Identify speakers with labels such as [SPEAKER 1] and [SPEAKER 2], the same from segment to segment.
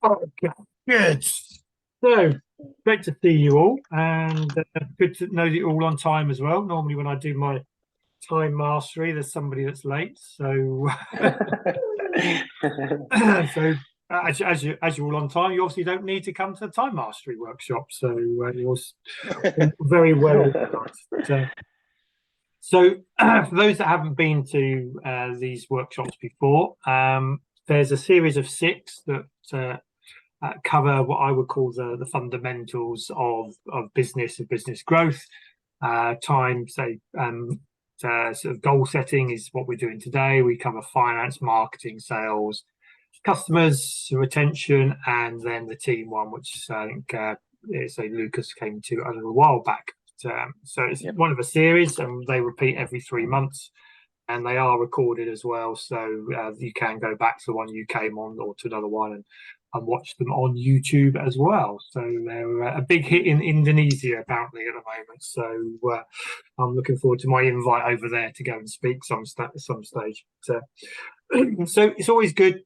[SPEAKER 1] Okay, good. So, great to see you all, and good to know that you're all on time as well. Normally, when I do my time mastery, there's somebody that's late. So, so as you're all on time, you obviously don't need to come to the time mastery workshop. So, you're very well organised. For those that haven't been to these workshops before, there's a series of six that cover what I would call the fundamentals of business and business growth. Sort of goal setting is what we're doing today. We cover finance, marketing, sales, customers, retention, and then the team one, which I think Lucas came to a little while back. So it's one of a series, and they repeat every 3 months, and they are recorded as well. So you can go back to the one you came on or to another one and watch them on YouTube as well. So they're a big hit in Indonesia apparently at the moment. So I'm looking forward to my invite over there to go and speak some stage. So it's always good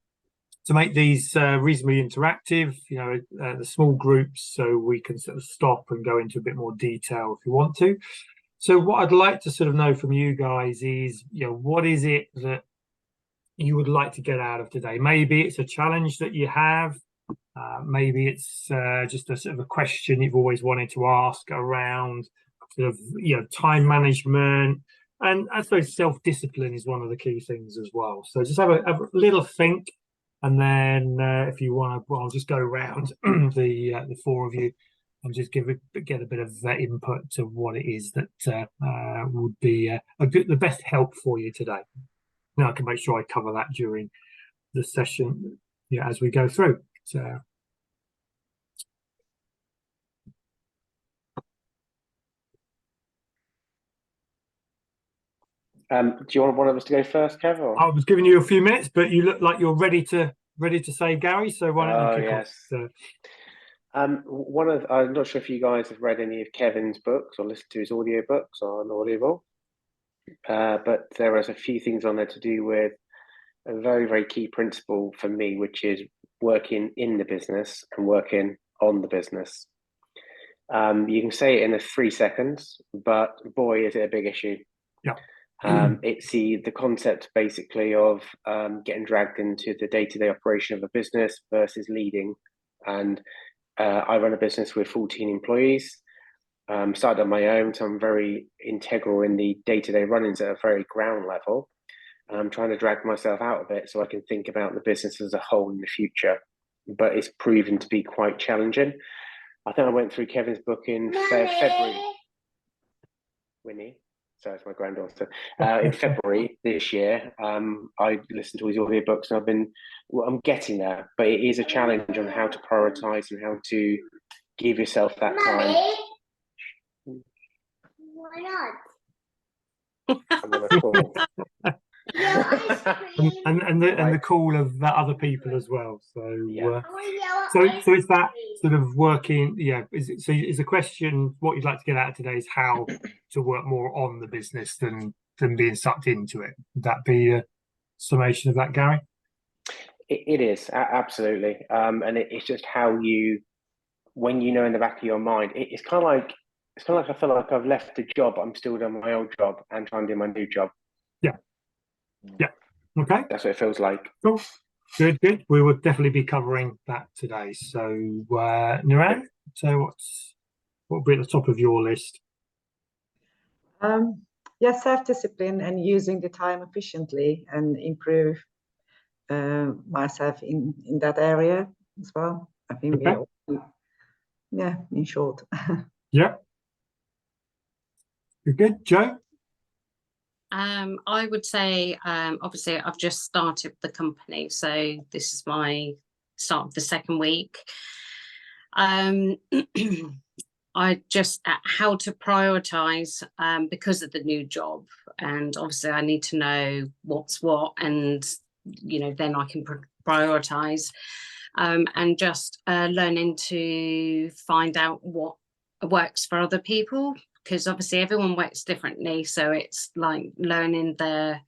[SPEAKER 1] to make these reasonably interactive, the small groups, so we can sort of stop and go into a bit more detail if you want to. So what I'd like to sort of know from you guys is, what is it that you would like to get out of today? Maybe it's a challenge that you have. Maybe it's just a sort of a question you've always wanted to ask around sort of, time management. And I suppose self-discipline is one of the key things as well. So just have a little think. And then if you want to, I'll just go around the four of you and just get a bit of input to what it is that would be the best help for you today. Now I can make sure I cover that during the session, as we go through. So.
[SPEAKER 2] Do you want one of us to go first, Kev? Or?
[SPEAKER 1] I was giving you a few minutes, but you look like you're ready to say, Gary. So why don't you kick off? So.
[SPEAKER 2] I'm not sure if you guys have read any of Kevin's books or listened to his audiobooks on Audible, but there is a few things on there to do with a very, very key principle for me, which is working in the business and working on the business. You can say it in 3 seconds, but boy, is it a big issue.
[SPEAKER 1] Yeah.
[SPEAKER 2] It's the concept basically of getting dragged into the day-to-day operation of a business versus leading. And I run a business with 14 employees, started on my own, so I'm very integral in the day-to-day runnings at a very ground level. And I'm trying to drag myself out of it so I can think about the business as a whole in the future. But it's proven to be quite challenging. I think I went through Kevin's book in February. Winnie. So it's my granddaughter. In February this year, I listened to his audiobooks and I'm getting there, but it is a challenge on how to prioritize and how to give yourself that time.
[SPEAKER 3] Why
[SPEAKER 2] not? I'm on a call.
[SPEAKER 1] and the call of other people as well. So so it's that sort of working. Is the question what you'd like to get out of today is how to work more on the business than being sucked into it. Would that be a summation of that, Gary?
[SPEAKER 2] It is absolutely, and it's just how you, when in the back of your mind, it's kind of like I feel like I've left the job, I'm still doing my old job and trying to do my new job.
[SPEAKER 1] Yeah. Okay.
[SPEAKER 2] That's what it feels like.
[SPEAKER 1] Cool. Good. We will definitely be covering that today. So, Nuran, so what will be at the top of your list?
[SPEAKER 4] Self-discipline and using the time efficiently and improve myself in that area as well. I think in short.
[SPEAKER 1] Yeah. You're good, Joe?
[SPEAKER 5] I would say, obviously, I've just started the company, so this is my start of the second week. I just how to prioritize because of the new job, and obviously I need to know what's what, and then I can prioritize, and just learning to find out what works for other people. Because obviously everyone works differently, so it's like learning their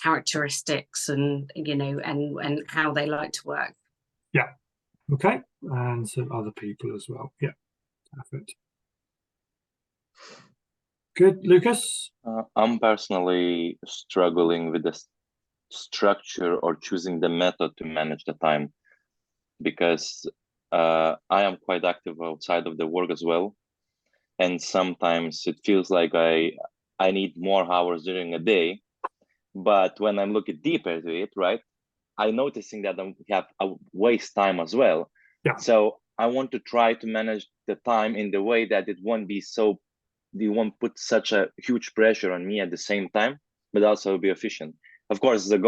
[SPEAKER 5] characteristics and and how they like to work.
[SPEAKER 1] Yeah, Okay, and some other people as well. Yeah, perfect. Good, Lucas?
[SPEAKER 3] I'm personally struggling with the structure or choosing the method to manage the time, because I am quite active outside of the work as well. And sometimes it feels like I need more hours during a day. But when I'm looking deeper into it, right, I'm noticing that I have a waste time as well.
[SPEAKER 1] Yeah.
[SPEAKER 3] So I want to try to manage the time in the way that it won't be so, you won't put such a huge pressure on me at the same time, but also be efficient. Of course, the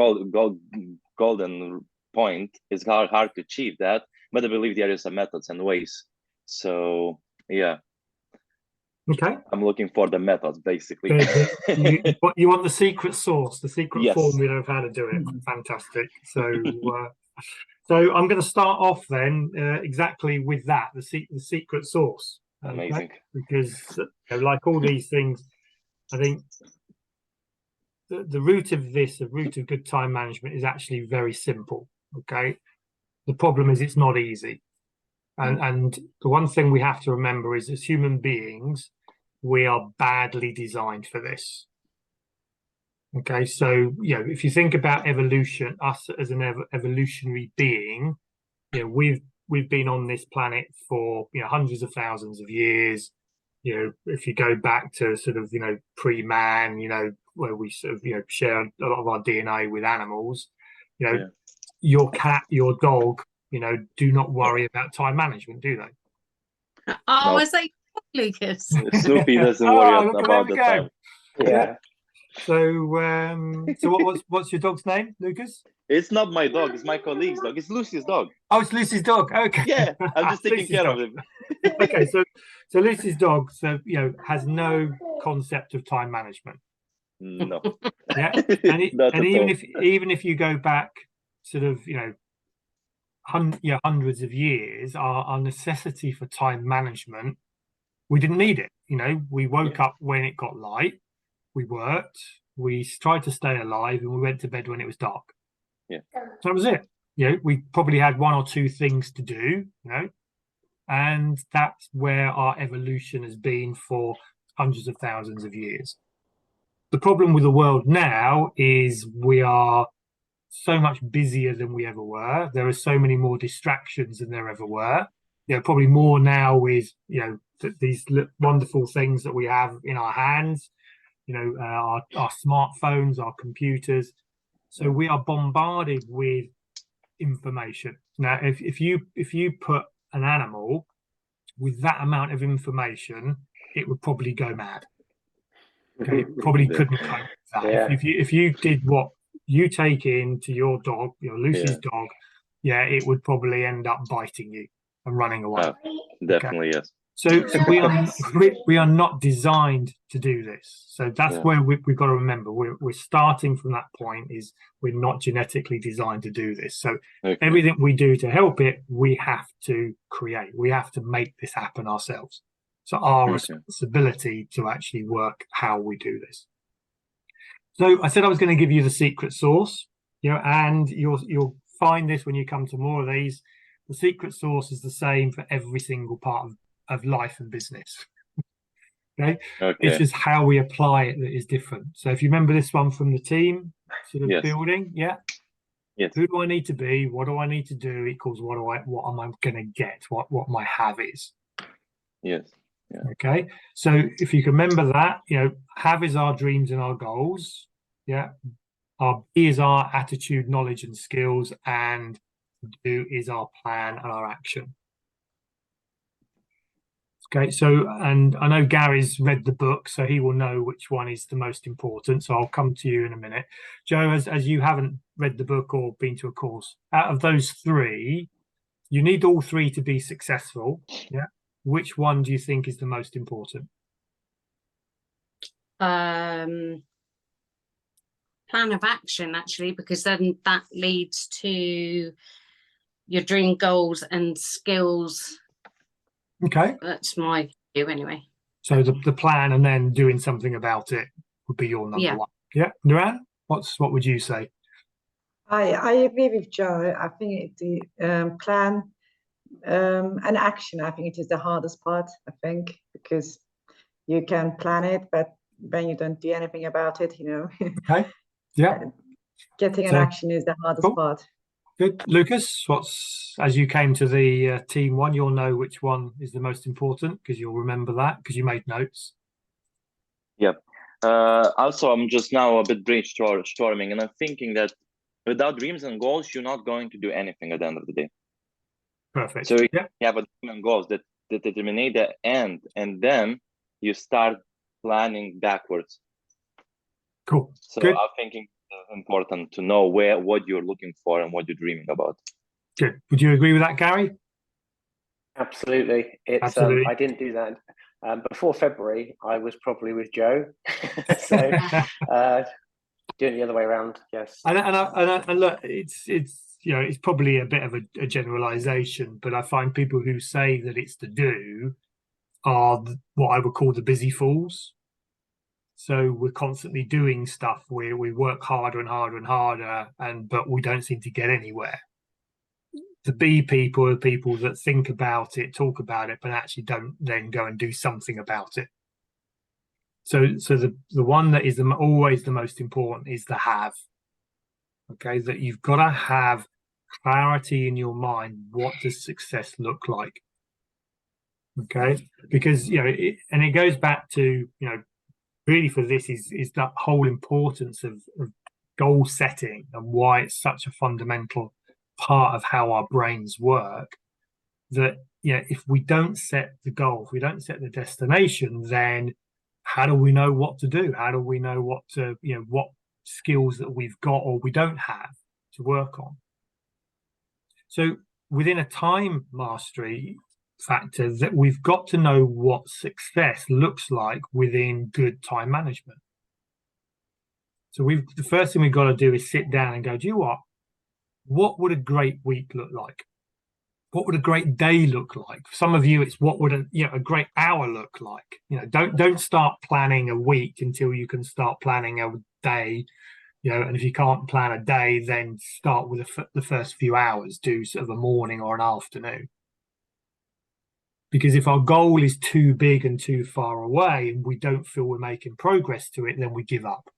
[SPEAKER 3] golden point is hard to achieve that, but I believe there is some methods and ways. So yeah.
[SPEAKER 1] Okay.
[SPEAKER 3] I'm looking for the methods, basically.
[SPEAKER 1] You want the secret sauce, the secret
[SPEAKER 3] Yes.
[SPEAKER 1] formula of how to do it. Fantastic. So, so I'm going to start off then exactly with that, the secret sauce. Okay?
[SPEAKER 3] Amazing.
[SPEAKER 1] Because like all these things, I think the root of this, the root of good time management, is actually very simple. Okay. The problem is it's not easy. And the one thing we have to remember is, as human beings, we are badly designed for this. Okay, so if you think about evolution, us as an evolutionary being, we've been on this planet for hundreds of thousands of years. If you go back to sort of pre-man, where we sort of share a lot of our DNA with animals, your cat, your dog, do not worry about time management, do they?
[SPEAKER 5] Oh, I say, Lucas.
[SPEAKER 3] Snoopy doesn't worry
[SPEAKER 1] look,
[SPEAKER 3] about the time.
[SPEAKER 2] Yeah.
[SPEAKER 1] So what's your dog's name, Lucas?
[SPEAKER 3] It's not my dog, it's my colleague's dog. It's Lucy's dog.
[SPEAKER 1] Oh, it's Lucy's dog. Okay.
[SPEAKER 3] Yeah, I'm just taking
[SPEAKER 1] Lucy's
[SPEAKER 3] care
[SPEAKER 1] dog.
[SPEAKER 3] of him.
[SPEAKER 1] Okay, so Lucy's dog, has no concept of time management.
[SPEAKER 3] No.
[SPEAKER 1] Yeah, and even if you go back sort of hundreds of years, our necessity for time management, we didn't need it. We woke up when it got light, we worked, we tried to stay alive, and we went to bed when it was dark.
[SPEAKER 3] Yeah,
[SPEAKER 1] so that was it. We probably had one or two things to do, and that's where our evolution has been for hundreds of thousands of years. The problem with the world now is we are so much busier than we ever were. There are so many more distractions than there ever were. Probably more now with these wonderful things that we have in our hands. Our smartphones, our computers. So we are bombarded with information. Now, if you put an animal with that amount of information, it would probably go mad. Okay, it probably couldn't cope with that.
[SPEAKER 2] Yeah.
[SPEAKER 1] If you did what you take into your dog, Lucy's dog, it would probably end up biting you and running away.
[SPEAKER 3] Definitely, okay. Yes.
[SPEAKER 1] So we are not designed to do this. So that's where we've got to remember. We're starting from that point. Is we're not genetically designed to do this. So everything we do to help it, we have to create. We have to make this happen ourselves. So our responsibility to actually work how we do this. So I said I was going to give you the secret sauce, and you'll find this when you come to more of these. The secret sauce is the same for every single part of life and business. Okay. It's just how we apply it that is different. So if you remember this one from the team sort of building, yes. Who do I need to be? What do I need to do equals what am I going to get? What my have is.
[SPEAKER 3] Yes. Yeah.
[SPEAKER 1] Okay. So if you can remember that, have is our dreams and our goals. Yeah. Our be is our attitude, knowledge, and skills, and do is our plan and our action. Okay, so, and I know Gary's read the book, so he will know which one is the most important. So I'll come to you in a minute. Joe, as you haven't read the book or been to a course, out of those three, you need all three to be successful. Yeah. Which one do you think is the most important?
[SPEAKER 5] Plan of action, actually, because then that leads to your dream goals and skills.
[SPEAKER 1] Okay.
[SPEAKER 5] That's my view anyway.
[SPEAKER 1] So the plan and then doing something about it would be your number one. Yeah. Nuran, what would you say?
[SPEAKER 4] I agree with Joe. I think the plan And action, I think it is the hardest part, I think, because you can plan it, but when you don't do anything about it,
[SPEAKER 1] Okay. Yeah.
[SPEAKER 4] Getting an action is the hardest
[SPEAKER 1] cool.
[SPEAKER 4] part.
[SPEAKER 1] Good. Lucas, as you came to the team one, you'll know which one is the most important because you'll remember that because you made notes.
[SPEAKER 3] Yep. Also, I'm just now a bit brainstorming, and I'm thinking that without dreams and goals, you're not going to do anything at the end of the day.
[SPEAKER 1] Perfect.
[SPEAKER 3] So you have a dream and goals that determine the end, and then you start planning backwards.
[SPEAKER 1] Cool.
[SPEAKER 3] So
[SPEAKER 1] Good.
[SPEAKER 3] I'm thinking it's important to know what you're looking for and what you're dreaming about.
[SPEAKER 1] Good. Would you agree with that, Gary?
[SPEAKER 2] Absolutely.
[SPEAKER 1] Absolutely.
[SPEAKER 2] I didn't do that. Before February, I was probably with Joe. So doing the other way around, yes.
[SPEAKER 1] And look, it's probably a bit of a generalization, but I find people who say that it's to do are what I would call the busy fools. So we're constantly doing stuff where we work harder and harder and harder, but we don't seem to get anywhere. The B people are people that think about it, talk about it, but actually don't then go and do something about it. So the one that is always the most important is the have. Okay, that you've got to have clarity in your mind. What does success look like? Okay, because it goes back to really for this is that whole importance of goal setting and why it's such a fundamental part of how our brains work. That if we don't set the goal, if we don't set the destination, then how do we know what to do? How do we know what skills that we've got or we don't have to work on? So within a time mastery factor, that we've got to know what success looks like within good time management. So the first thing we've got to do is sit down and go, do you know what would a great week look like? What would a great day look like? For some of you, it's what would a great hour look like? Don't start planning a week until you can start planning a day. And if you can't plan a day, then start with the first few hours. Do sort of a morning or an afternoon. Because if our goal is too big and too far away, and we don't feel we're making progress to it, then we give up.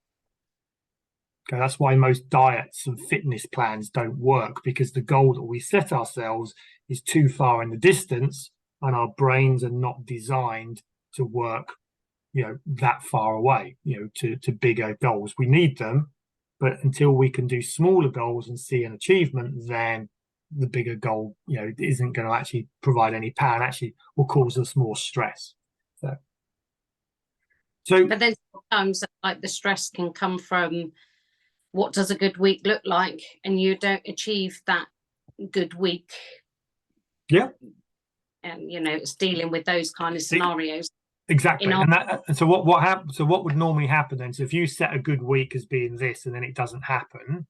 [SPEAKER 1] Okay, that's why most diets and fitness plans don't work, because the goal that we set ourselves is too far in the distance, and our brains are not designed to work, that far away, to bigger goals. We need them, but until we can do smaller goals and see an achievement, then the bigger goal, isn't going to actually provide any power and actually will cause us more stress. So
[SPEAKER 5] but then sometimes like the stress can come from what does a good week look like, and you don't achieve that good week.
[SPEAKER 1] Yeah.
[SPEAKER 5] And it's dealing with those kind of scenarios.
[SPEAKER 1] Exactly. And so what happens? So what would normally happen then? So if you set a good week as being this, and then it doesn't happen,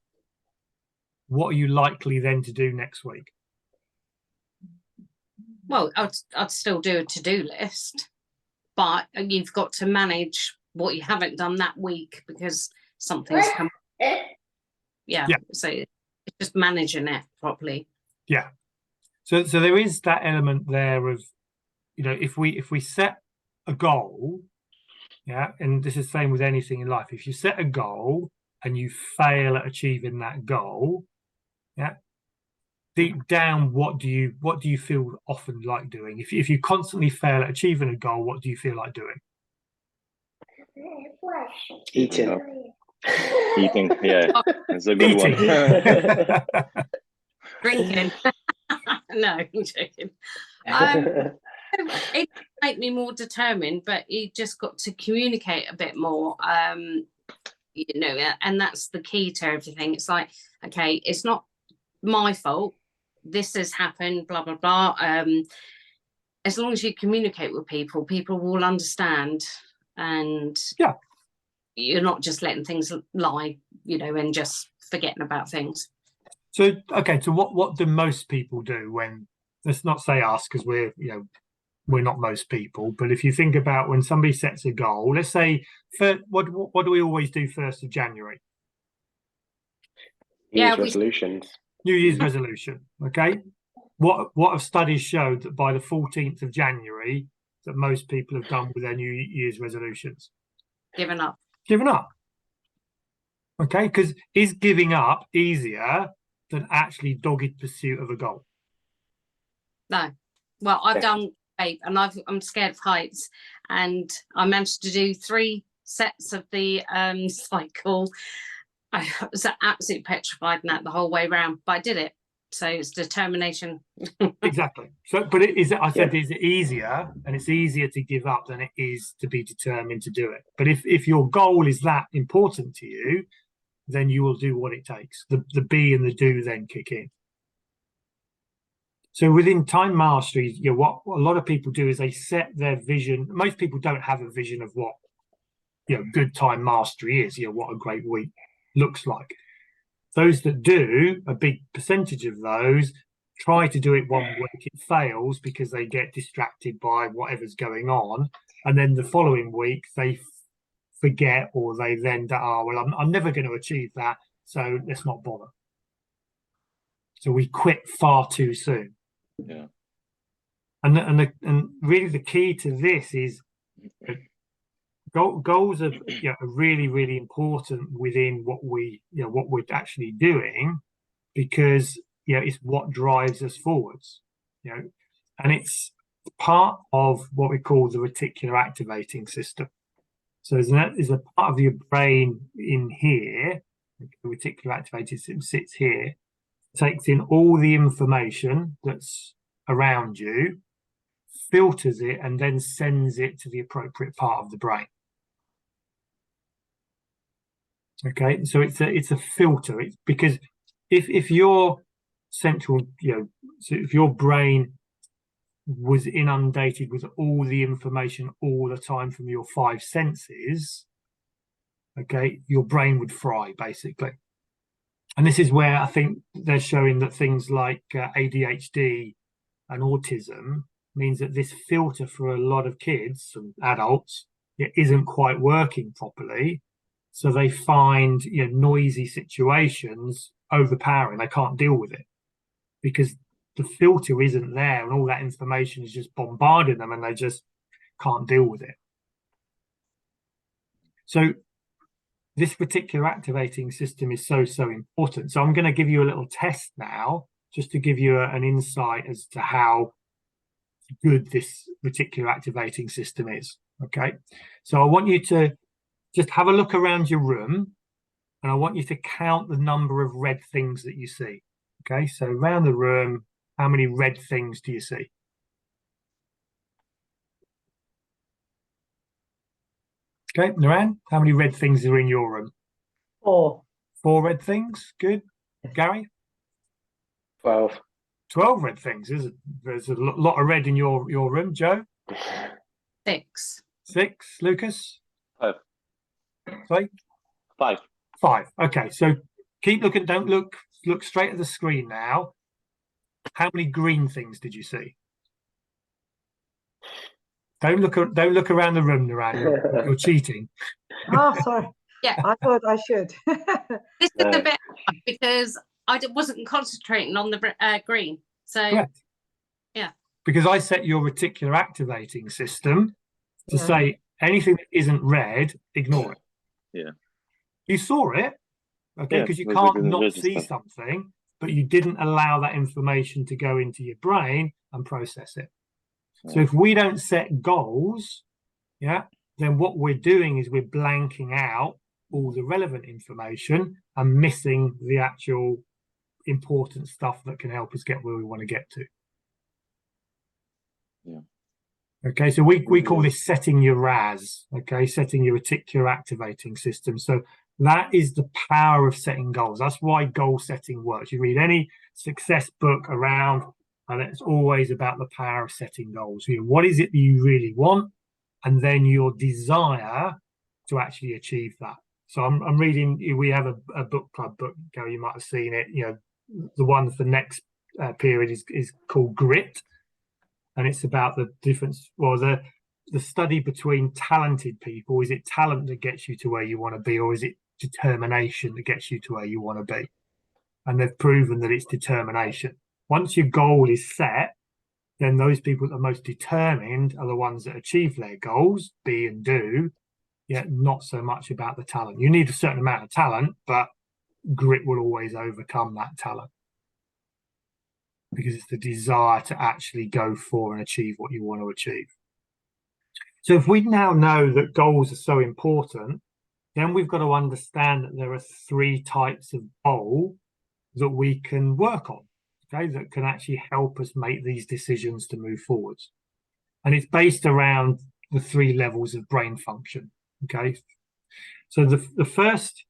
[SPEAKER 1] what are you likely then to do next week?
[SPEAKER 5] Well, I'd still do a to-do list, but you've got to manage what you haven't done that week because something's come. Yeah. So it's just managing it properly. Yeah.
[SPEAKER 1] So there is that element there of, if we set a goal, and this is the same with anything in life. If you set a goal and you fail at achieving that goal, deep down, what do you feel often like doing? If you constantly fail at achieving a goal, what do you feel like doing?
[SPEAKER 2] Eating.
[SPEAKER 3] Yeah, it's a good one.
[SPEAKER 5] Drinking. No, I'm joking. It make me more determined, but you just got to communicate a bit more, and that's the key to everything. It's like, okay, it's not my fault, this has happened, blah blah blah. As long as you communicate with people will understand, and you're not just letting things lie, and just forgetting about things.
[SPEAKER 1] So what do most people do when, let's not say us, because we're not most people, but if you think about when somebody sets a goal, let's say, what do we always do 1st of January?
[SPEAKER 2] New Year's resolutions.
[SPEAKER 1] New Year's resolution. Okay. what have studies showed that by the 14th of January that most people have done with their New Year's resolutions?
[SPEAKER 5] Given up.
[SPEAKER 1] Given up. Okay, because is giving up easier than actually dogged pursuit of a goal?
[SPEAKER 5] No. Well, I've done 8 and I'm scared of heights, and I managed to do 3 sets of the cycle. I was absolutely petrified in that the whole way around, but I did it. So it's determination.
[SPEAKER 1] Exactly. So, but is it easier, and it's easier to give up than it is to be determined to do it. But if your goal is that important to you, then you will do what it takes. The be and the do then kick in. So within time mastery, what a lot of people do is they set their vision. Most people don't have a vision of what good time mastery is. What a great week looks like. Those that do, a big percentage of those try to do it one week, it fails because they get distracted by whatever's going on, and then the following week they forget, or they then I'm never going to achieve that, so let's not bother. So we quit far too soon.
[SPEAKER 3] Yeah.
[SPEAKER 1] And really the key to this is goals are really, really important within what we're actually doing, because it's what drives us forwards, and it's part of what we call the reticular activating system. So there's a part of your brain in here, the reticular activating system sits here, takes in all the information that's around you, filters it, and then sends it to the appropriate part of the brain. Okay, so it's a filter. It's because if your central, so if your brain was inundated with all the information all the time from your 5 senses, okay, your brain would fry basically. And this is where I think they're showing that things like ADHD and autism means that this filter for a lot of kids and adults, it isn't quite working properly. So they find noisy situations overpowering. They can't deal with it because the filter isn't there, and all that information is just bombarding them, and they just can't deal with it. So this particular activating system is so important. So I'm going to give you a little test now, just to give you an insight as to how good this particular activating system is. Okay, so I want you to just have a look around your room, and I want you to count the number of red things that you see. Okay, so around the room, how many red things do you see? Okay, Naran, how many red things are in your room?
[SPEAKER 4] 4.
[SPEAKER 1] 4 red things. Good. Gary?
[SPEAKER 2] 12.
[SPEAKER 1] 12 red things. There's a lot of red in your room. Joe?
[SPEAKER 5] 6.
[SPEAKER 1] 6. Lucas?
[SPEAKER 3] 5.
[SPEAKER 1] Sorry?
[SPEAKER 3] 5.
[SPEAKER 1] 5. Okay, so keep looking. Don't look straight at the screen now. How many green things did you see? Don't look around the room, Naran. You're cheating.
[SPEAKER 4] Oh, sorry.
[SPEAKER 5] Yeah.
[SPEAKER 4] I thought I should.
[SPEAKER 5] This is a bit hard because I wasn't concentrating on the green. So
[SPEAKER 1] Correct.
[SPEAKER 5] Yeah.
[SPEAKER 1] Because I set your reticular activating system to
[SPEAKER 4] Yeah.
[SPEAKER 1] say anything that isn't red, ignore it.
[SPEAKER 3] Yeah.
[SPEAKER 1] You saw it, okay,
[SPEAKER 3] Yeah,
[SPEAKER 1] because you
[SPEAKER 3] but
[SPEAKER 1] can't
[SPEAKER 3] we didn't
[SPEAKER 1] not see
[SPEAKER 3] register.
[SPEAKER 1] something, but you didn't allow that information to go into your brain and process it. So
[SPEAKER 3] Yeah.
[SPEAKER 1] if we don't set goals, then what we're doing is we're blanking out all the relevant information and missing the actual important stuff that can help us get where we want to get to.
[SPEAKER 3] Yeah.
[SPEAKER 1] Okay, so we call this setting your RAS, okay, setting your reticular activating system. So that is the power of setting goals. That's why goal setting works. You read any success book around, and it's always about the power of setting goals. What is it that you really want? And then your desire to actually achieve that. So I'm reading, we have a book club book, Gary, you might have seen it. The one for next period is called Grit. And it's about the difference, the study between talented people. Is it talent that gets you to where you want to be, or is it determination that gets you to where you want to be? And they've proven that it's determination. Once your goal is set, then those people that are most determined are the ones that achieve their goals, be and do, yet not so much about the talent. You need a certain amount of talent, but grit will always overcome that talent, because it's the desire to actually go for and achieve what you want to achieve. So if we now know that goals are so important, then we've got to understand that there are 3 types of goal that we can work on, okay, that can actually help us make these decisions to move forwards. And it's based around the 3 levels of brain function, okay? So the first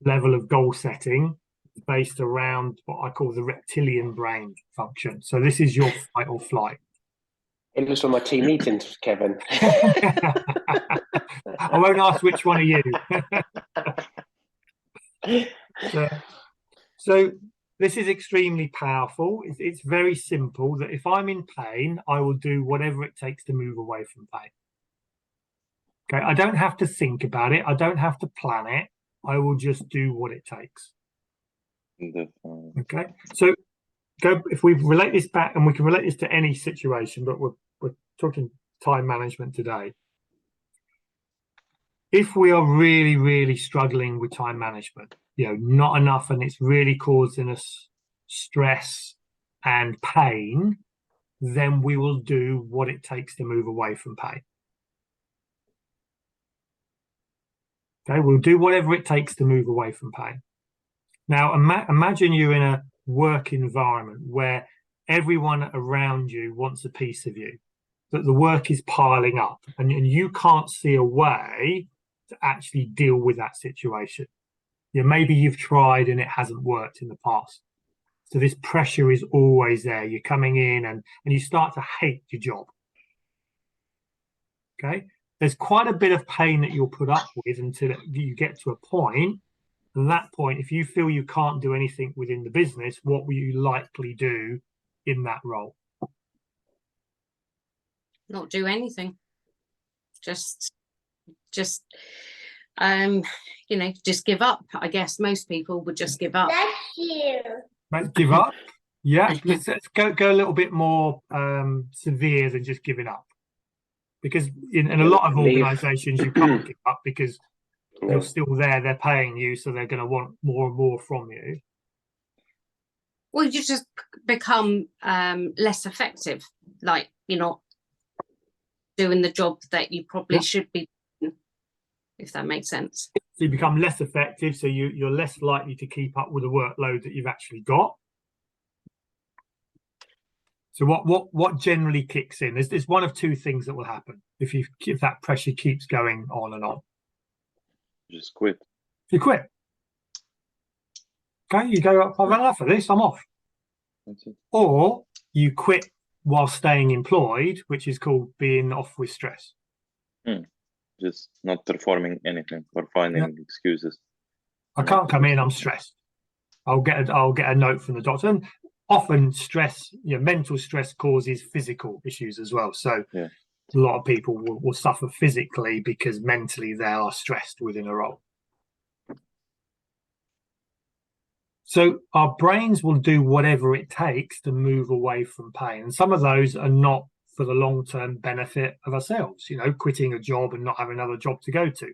[SPEAKER 1] level of goal setting is based around what I call the reptilian brain function. So this is your fight or flight.
[SPEAKER 2] It was from my team meetings, Kevin.
[SPEAKER 1] I won't ask which one are you. So this is extremely powerful. It's very simple, that if I'm in pain, I will do whatever it takes to move away from pain. Okay, I don't have to think about it. I don't have to plan it. I will just do what it takes. Okay, so if we relate this back, and we can relate this to any situation, but we're talking time management today. If we are really, really struggling with time management, not enough, and it's really causing us stress and pain, then we will do what it takes to move away from pain. Okay, we'll do whatever it takes to move away from pain. Now, imagine you're in a work environment where everyone around you wants a piece of you, that the work is piling up, and you can't see a way to actually deal with that situation. Maybe you've tried and it hasn't worked in the past. So this pressure is always there. You're coming in and you start to hate your job. Okay, there's quite a bit of pain that you'll put up with until you get to a point. And that point, if you feel you can't do anything within the business, what will you likely do in that role?
[SPEAKER 5] Not do anything. Just just give up. I guess most people would just give up.
[SPEAKER 6] Bless you.
[SPEAKER 1] Right, give up? Yeah, let's go a little bit more severe than just giving up. Because in a lot of organisations, you can't give up because you're still there, they're paying you, so they're going to want more and more from you.
[SPEAKER 5] Well, you just become less effective. Like, you're not doing the job that you probably should be doing, if that makes sense.
[SPEAKER 1] So you become less effective, so you're less likely to keep up with the workload that you've actually got. So what generally kicks in? There's one of 2 things that will happen if that pressure keeps going on and on.
[SPEAKER 3] Just quit.
[SPEAKER 1] You quit. Okay, you go, I've had enough of this, I'm off.
[SPEAKER 3] That's it.
[SPEAKER 1] Or you quit while staying employed, which is called being off with stress.
[SPEAKER 3] Just not performing anything or finding excuses.
[SPEAKER 1] I can't come in, I'm stressed. I'll get a note from the doctor. And often stress, mental stress causes physical issues as well. So a lot of people will suffer physically because mentally they are stressed within a role. So our brains will do whatever it takes to move away from pain. And some of those are not for the long-term benefit of ourselves, quitting a job and not having another job to go to,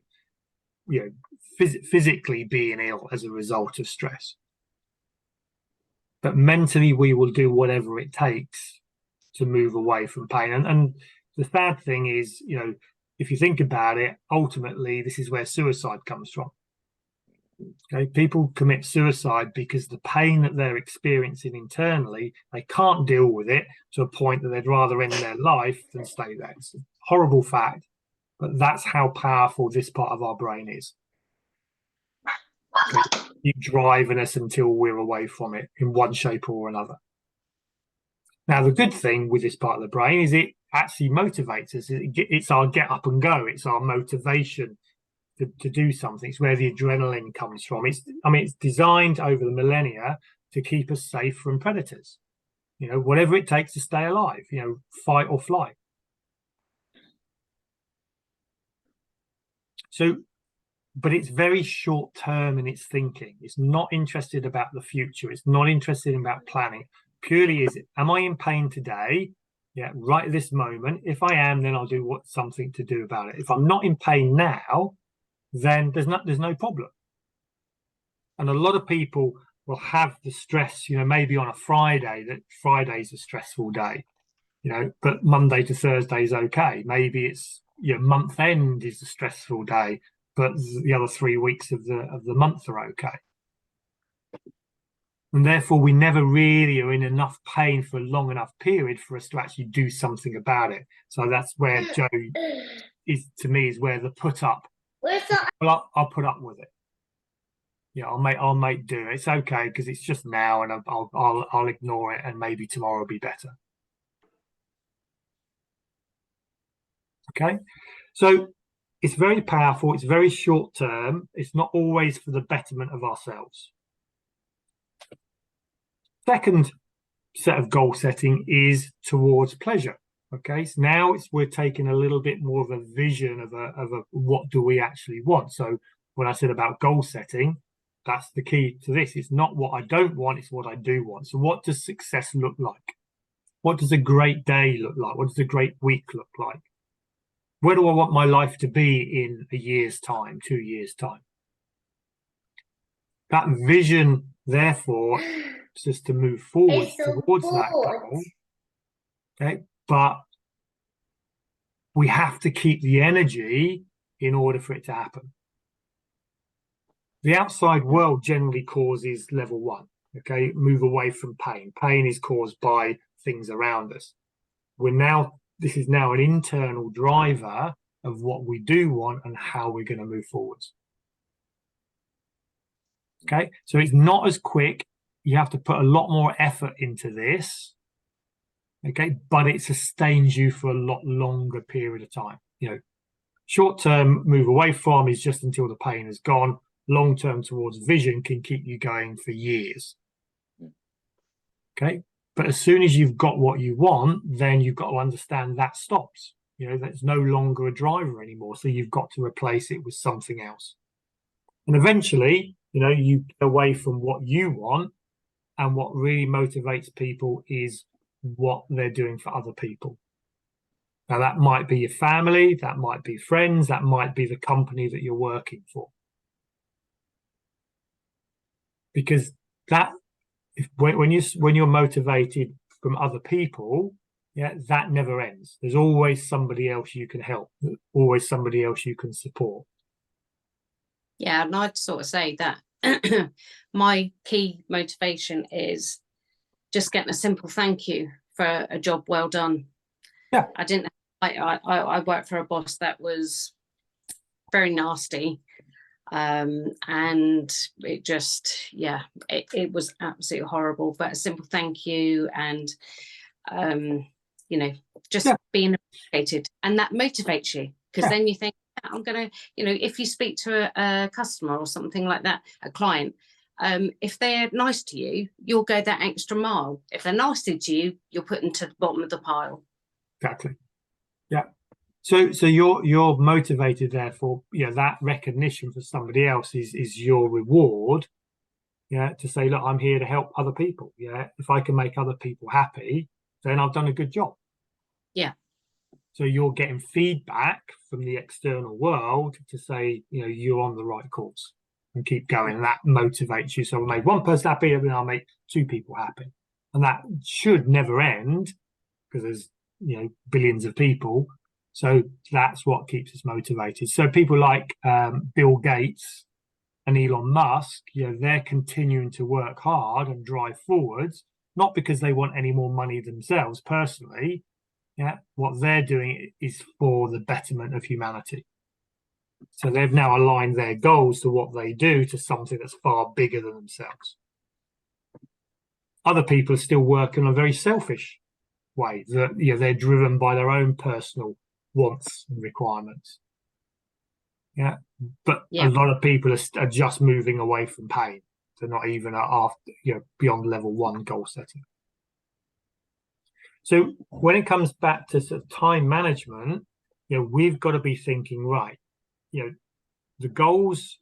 [SPEAKER 1] physically being ill as a result of stress. But mentally, we will do whatever it takes to move away from pain. And the sad thing is, if you think about it, ultimately, this is where suicide comes from. Okay, people commit suicide because the pain that they're experiencing internally, they can't deal with it to a point that they'd rather end their life than stay there. It's a horrible fact, but that's how powerful this part of our brain is. Okay, keep driving us until we're away from it in one shape or another. Now, the good thing with this part of the brain is it actually motivates us. It's our get up and go. It's our motivation to do something. It's where the adrenaline comes from. It's designed over the millennia to keep us safe from predators. Whatever it takes to stay alive. Fight or flight. So, but it's very short term in its thinking. It's not interested about the future. It's not interested about planning. purely is, am I in pain today? Yeah, right at this moment. If I am, then I'll do something to do about it. If I'm not in pain now, then there's no problem. And a lot of people will have the stress, maybe on a Friday, that Friday's a stressful day, but Monday to Thursday is okay. Maybe it's, month end is a stressful day, but the other 3 weeks of the month are okay. And therefore, we never really are in enough pain for a long enough period for us to actually do something about it. So that's where Joe is, to me, is where the put up. Well, I'll put up with it. Yeah, I'll make do. It's okay because it's just now, and I'll ignore it, and maybe tomorrow will be better. Okay, so it's very powerful. It's very short term. It's not always for the betterment of ourselves. Second set of goal setting is towards pleasure. Okay, so now we're taking a little bit more of a vision of a what do we actually want. So when I said about goal setting, that's the key to this. It's not what I don't want, it's what I do want. So what does success look like? What does a great day look like? What does a great week look like? Where do I want my life to be in a year's time, 2 years' time? That vision, therefore, is just to move forward towards that goal. Okay, but we have to keep the energy in order for it to happen. The outside world generally causes level 1. Okay, move away from pain. Pain is caused by things around us. This is now an internal driver of what we do want and how we're going to move forwards. Okay, so it's not as quick. You have to put a lot more effort into this. Okay, but it sustains you for a lot longer period of time. Short term move away from is just until the pain is gone. Long term towards vision can keep you going for years. Okay, but as soon as you've got what you want, then you've got to understand that stops. That's no longer a driver anymore. So you've got to replace it with something else. And eventually, you get away from what you want, and what really motivates people is what they're doing for other people. Now, that might be your family, that might be friends, that might be the company that you're working for. Because when you're motivated from other people, that never ends. There's always somebody else you can help, always somebody else you can support.
[SPEAKER 5] Yeah, and I'd sort of say that my key motivation is just getting a simple thank you for a job well done.
[SPEAKER 1] Yeah,
[SPEAKER 5] I worked for a boss that was very nasty, and it just, it was absolutely horrible. But a simple thank you, and being appreciated, and that motivates you, because then you think, I'm gonna, if you speak to a customer or something like that, a client, if they're nice to you, you'll go that extra mile. If they're nasty to you, you'll put them to the bottom of the pile.
[SPEAKER 1] Exactly. Yeah. So you're motivated, therefore, that recognition for somebody else is your reward. To say, look, I'm here to help other people. If I can make other people happy, then I've done a good job.
[SPEAKER 5] Yeah.
[SPEAKER 1] So you're getting feedback from the external world to say, you're on the right course, and keep going. And that motivates you. So I'll make one person happy, and then I'll make 2 people happy. And that should never end, because there's, billions of people. So that's what keeps us motivated. So people like Bill Gates and Elon Musk, they're continuing to work hard and drive forwards, not because they want any more money themselves personally. What they're doing is for the betterment of humanity. So they've now aligned their goals to what they do to something that's far bigger than themselves. Other people are still working on a very selfish way, that they're driven by their own personal wants and requirements. But a lot of people are just moving away from pain. They're not even after, beyond level 1 goal setting. So when it comes back to sort of time management, we've got to be thinking, right, the goals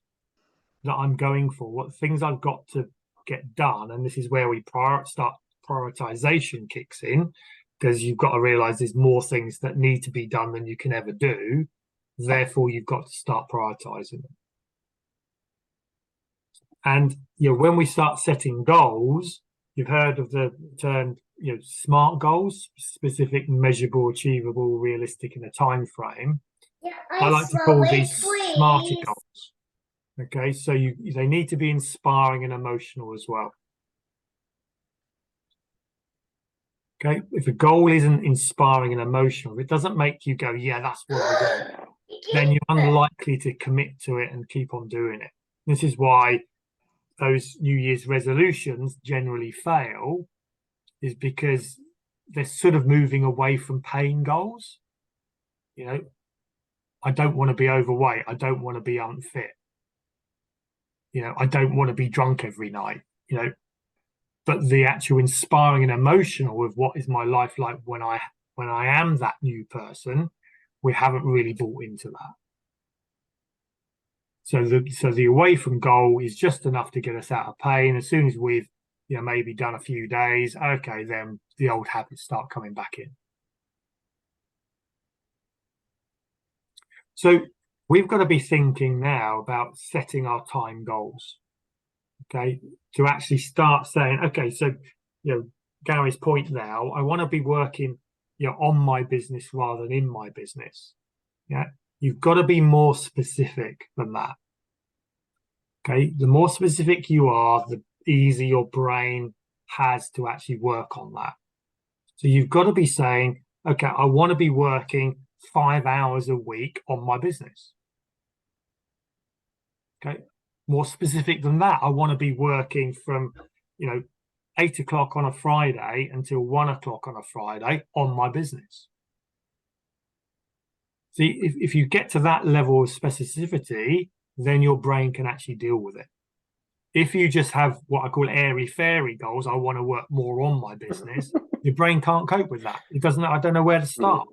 [SPEAKER 1] that I'm going for, what things I've got to get done, and this is where we start prioritization kicks in, because you've got to realize there's more things that need to be done than you can ever do. Therefore, you've got to start prioritizing them. And when we start setting goals, you've heard of the term SMART goals: specific, measurable, achievable, realistic, in a time frame. Yeah, I like to call these SMARTy goals. Okay, so they need to be inspiring and emotional as well. Okay, if a goal isn't inspiring and emotional, if it doesn't make you go, yeah, that's what I want, then you're unlikely to commit to it and keep on doing it. This is why those New Year's resolutions generally fail, is because they're sort of moving away from pain goals. I don't want to be overweight. I don't want to be unfit. I don't want to be drunk every night. But the actual inspiring and emotional of what is my life like when I am that new person, we haven't really bought into that. So the away from goal is just enough to get us out of pain. As soon as we've maybe done a few days, okay, then the old habits start coming back in. So we've got to be thinking now about setting our time goals, okay, to actually start saying, okay, so Gary's point now, I want to be working on my business rather than in my business. You've got to be more specific than that. Okay, the more specific you are, the easier your brain has to actually work on that. So you've got to be saying, okay, I want to be working 5 hours a week on my business. Okay, more specific than that, I want to be working from 8 o'clock on a Friday until 1 o'clock on a Friday on my business. See, if you get to that level of specificity, then your brain can actually deal with it. If you just have what I call airy-fairy goals, I want to work more on my business, your brain can't cope with that. It doesn't. I don't know where to start.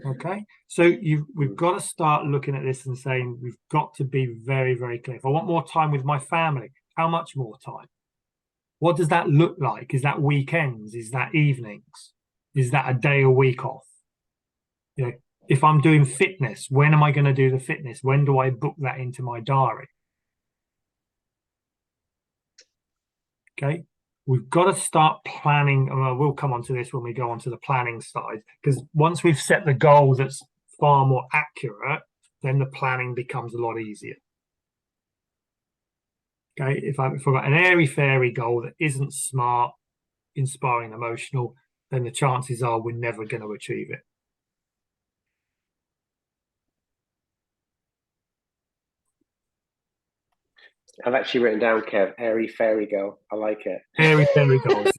[SPEAKER 1] Okay, so we've got to start looking at this and saying we've got to be very, very clear. If I want more time with my family, how much more time? What does that look like? Is that weekends? Is that evenings? Is that a day a week off? If I'm doing fitness, when am I going to do the fitness? When do I book that into my diary? Okay, we've got to start planning, and we'll come on to this when we go on to the planning side, because once we've set the goal that's far more accurate, then the planning becomes a lot easier. Okay, if I've got an airy-fairy goal that isn't smart, inspiring, emotional, then the chances are we're never going to achieve it.
[SPEAKER 2] I've actually written down, Kev, airy fairy girl. I like it.
[SPEAKER 1] Airy fairy goals.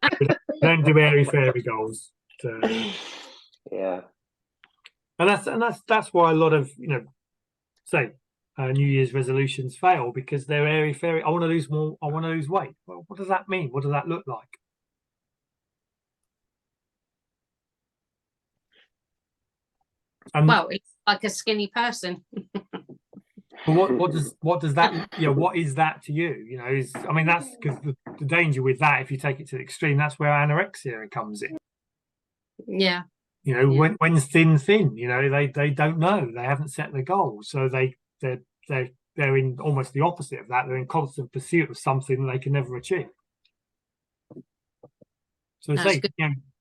[SPEAKER 1] Don't do airy fairy goals.
[SPEAKER 2] Yeah.
[SPEAKER 1] And that's why a lot of New Year's resolutions fail, because they're airy fairy. I want to lose more. I want to lose weight. Well, what does that mean? What does that look like?
[SPEAKER 5] Well, it's like a skinny person.
[SPEAKER 1] But what does that what is that to you? That's because the danger with that, if you take it to the extreme, that's where anorexia comes in.
[SPEAKER 5] Yeah.
[SPEAKER 1] When's thin? They don't know. They haven't set the goal, so they're in almost the opposite of that. They're in constant pursuit of something they can never achieve. So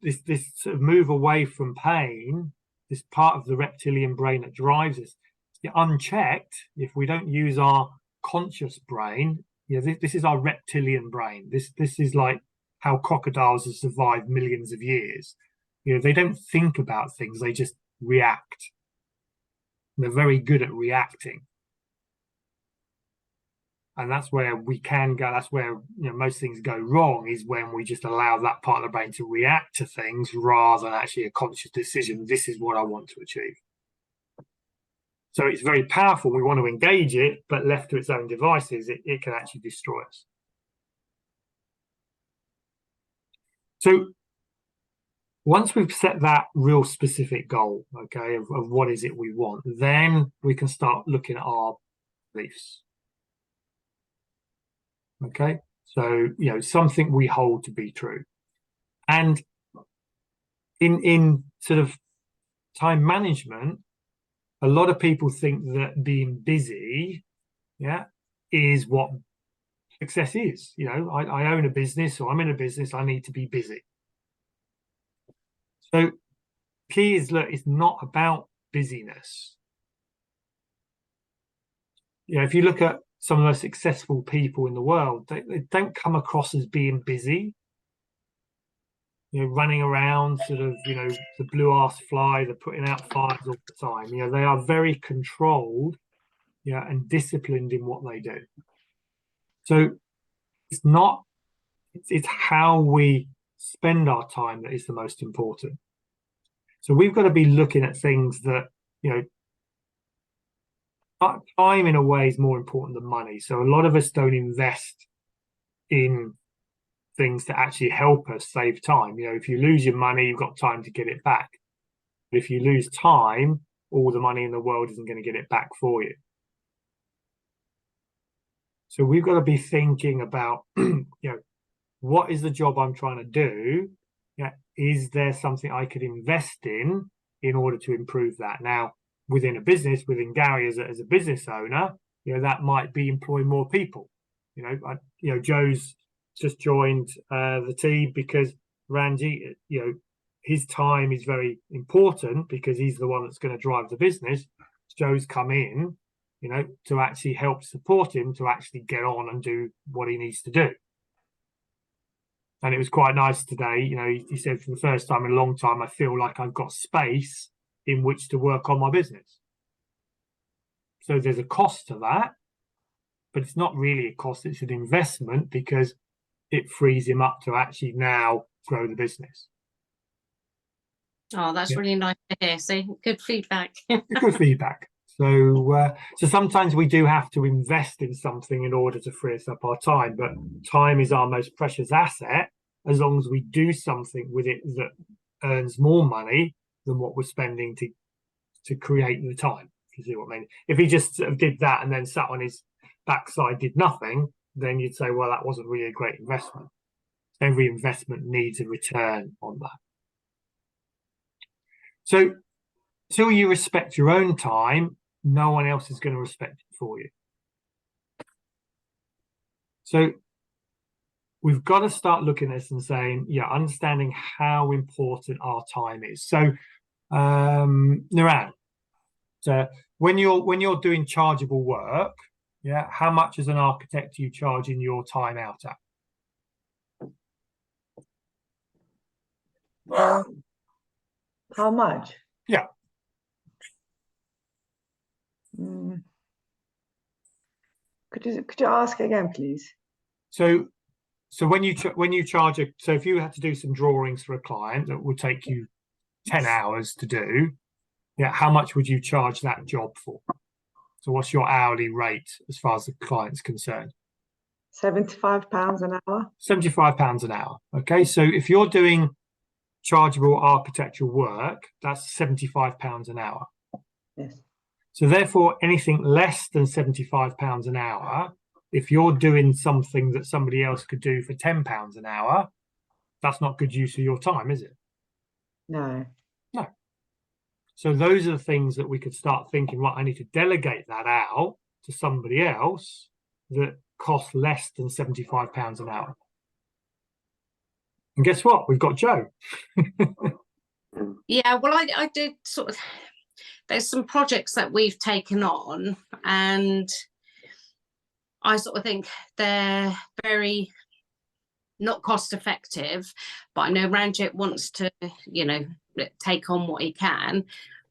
[SPEAKER 1] this sort of move away from pain, this part of the reptilian brain that drives us, unchecked, if we don't use our conscious brain, this is our reptilian brain. This is like how crocodiles have survived millions of years. They don't think about things, they just react. They're very good at reacting. And that's where we can go. That's where most things go wrong, is when we just allow that part of the brain to react to things rather than actually a conscious decision. This is what I want to achieve. So it's very powerful. We want to engage it, but left to its own devices, it can actually destroy us. So once we've set that real specific goal, okay, of what is it we want, then we can start looking at our beliefs. Okay, so something we hold to be true. And in sort of time management, a lot of people think that being busy, is what success is. I own a business, or I'm in a business, I need to be busy. So key is, look, it's not about busyness. If you look at some of the most successful people in the world, they don't come across as being busy, running around sort of, the blue ass fly, they're putting out fires all the time. They are very controlled, and disciplined in what they do. So it's how we spend our time that is the most important. So we've got to be looking at things that, time in a way is more important than money. So a lot of us don't invest in things that actually help us save time. If you lose your money, you've got time to get it back. But if you lose time, all the money in the world isn't going to get it back for you. So we've got to be thinking about, what is the job I'm trying to do? Is there something I could invest in order to improve that? Now, within a business, within Gary as a business owner, that might be employing more people. Joe's just joined the team because Ranji, his time is very important because he's the one that's going to drive the business. Joe's come in, to actually help support him to actually get on and do what he needs to do. And it was quite nice today. He said, for the first time in a long time, I feel like I've got space in which to work on my business. So there's a cost to that, but it's not really a cost. It's an investment because it frees him up to actually now grow the business.
[SPEAKER 5] Oh, that's really nice to hear. So good feedback.
[SPEAKER 1] Good feedback. So sometimes we do have to invest in something in order to free us up our time, but time is our most precious asset as long as we do something with it that earns more money than what we're spending to create the time. If you see what I mean. If he just sort of did that and then sat on his backside, did nothing, then you'd say, well, that wasn't really a great investment. Every investment needs a return on that. So until you respect your own time, no one else is going to respect it for you. So we've got to start looking at this and saying, understanding how important our time is. So, Naran, so when you're doing chargeable work, how much as an architect are you charging your time out at?
[SPEAKER 4] How much?
[SPEAKER 1] Yeah.
[SPEAKER 4] Could you ask again, please?
[SPEAKER 1] So when you charge so if you had to do some drawings for a client that would take you 10 hours to do, how much would you charge that job for? So what's your hourly rate as far as the client's concerned?
[SPEAKER 4] £75 an hour.
[SPEAKER 1] £75 an hour. Okay, so if you're doing chargeable architectural work, that's £75 an hour.
[SPEAKER 4] Yes.
[SPEAKER 1] So therefore, anything less than £75 an hour, if you're doing something that somebody else could do for £10 an hour, that's not good use of your time, is it?
[SPEAKER 4] No.
[SPEAKER 1] No. So those are the things that we could start thinking, right, I need to delegate that out to somebody else that costs less than £75 an hour. And guess what? We've got Joe.
[SPEAKER 5] Yeah, well, I did sort of, there's some projects that we've taken on and I sort of think they're very not cost effective, but I know Ranjit wants to, take on what he can,